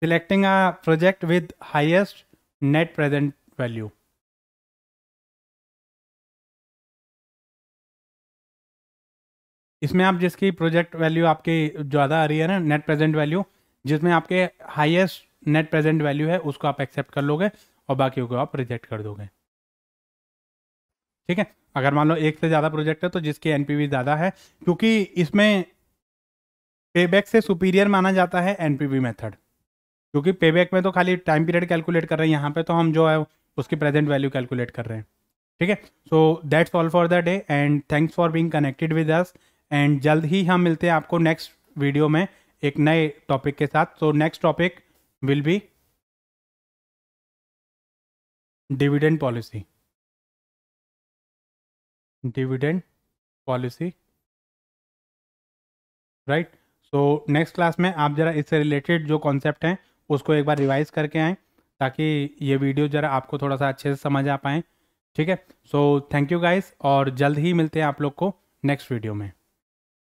Selecting a project with highest net present value. इसमें आप जिसकी project value आपकी ज़्यादा आ रही है ना, नेट प्रेजेंट वैल्यू, जिसमें आपके हाईएस्ट नेट प्रेजेंट वैल्यू है उसको आप एक्सेप्ट कर लोगे और बाकी को आप रिजेक्ट कर दोगे. ठीक है. अगर मान लो एक से ज़्यादा प्रोजेक्ट है तो जिसकी एनपीवी ज़्यादा है, क्योंकि इसमें पेबैक से सुपीरियर माना जाता है एनपीवी मेथड, क्योंकि पेबैक में तो खाली टाइम पीरियड कैलकुलेट कर रहे हैं, यहाँ पे तो हम जो है उसकी प्रेजेंट वैल्यू कैलकुलेट कर रहे हैं. ठीक है. So that's all for the day and thanks for being connected with us. And जल्द ही हम मिलते हैं आपको नेक्स्ट वीडियो में एक नए टॉपिक के साथ. तो next topic will be dividend policy. Dividend policy, right. So next class में आप ज़रा इससे रिलेटेड जो कॉन्सेप्ट हैं उसको एक बार रिवाइज करके आएँ, ताकि ये वीडियो ज़रा आपको थोड़ा सा अच्छे से समझ आ पाएँ. ठीक है. सो थैंक यू गाइस, और जल्द ही मिलते हैं आप लोग को नेक्स्ट वीडियो में.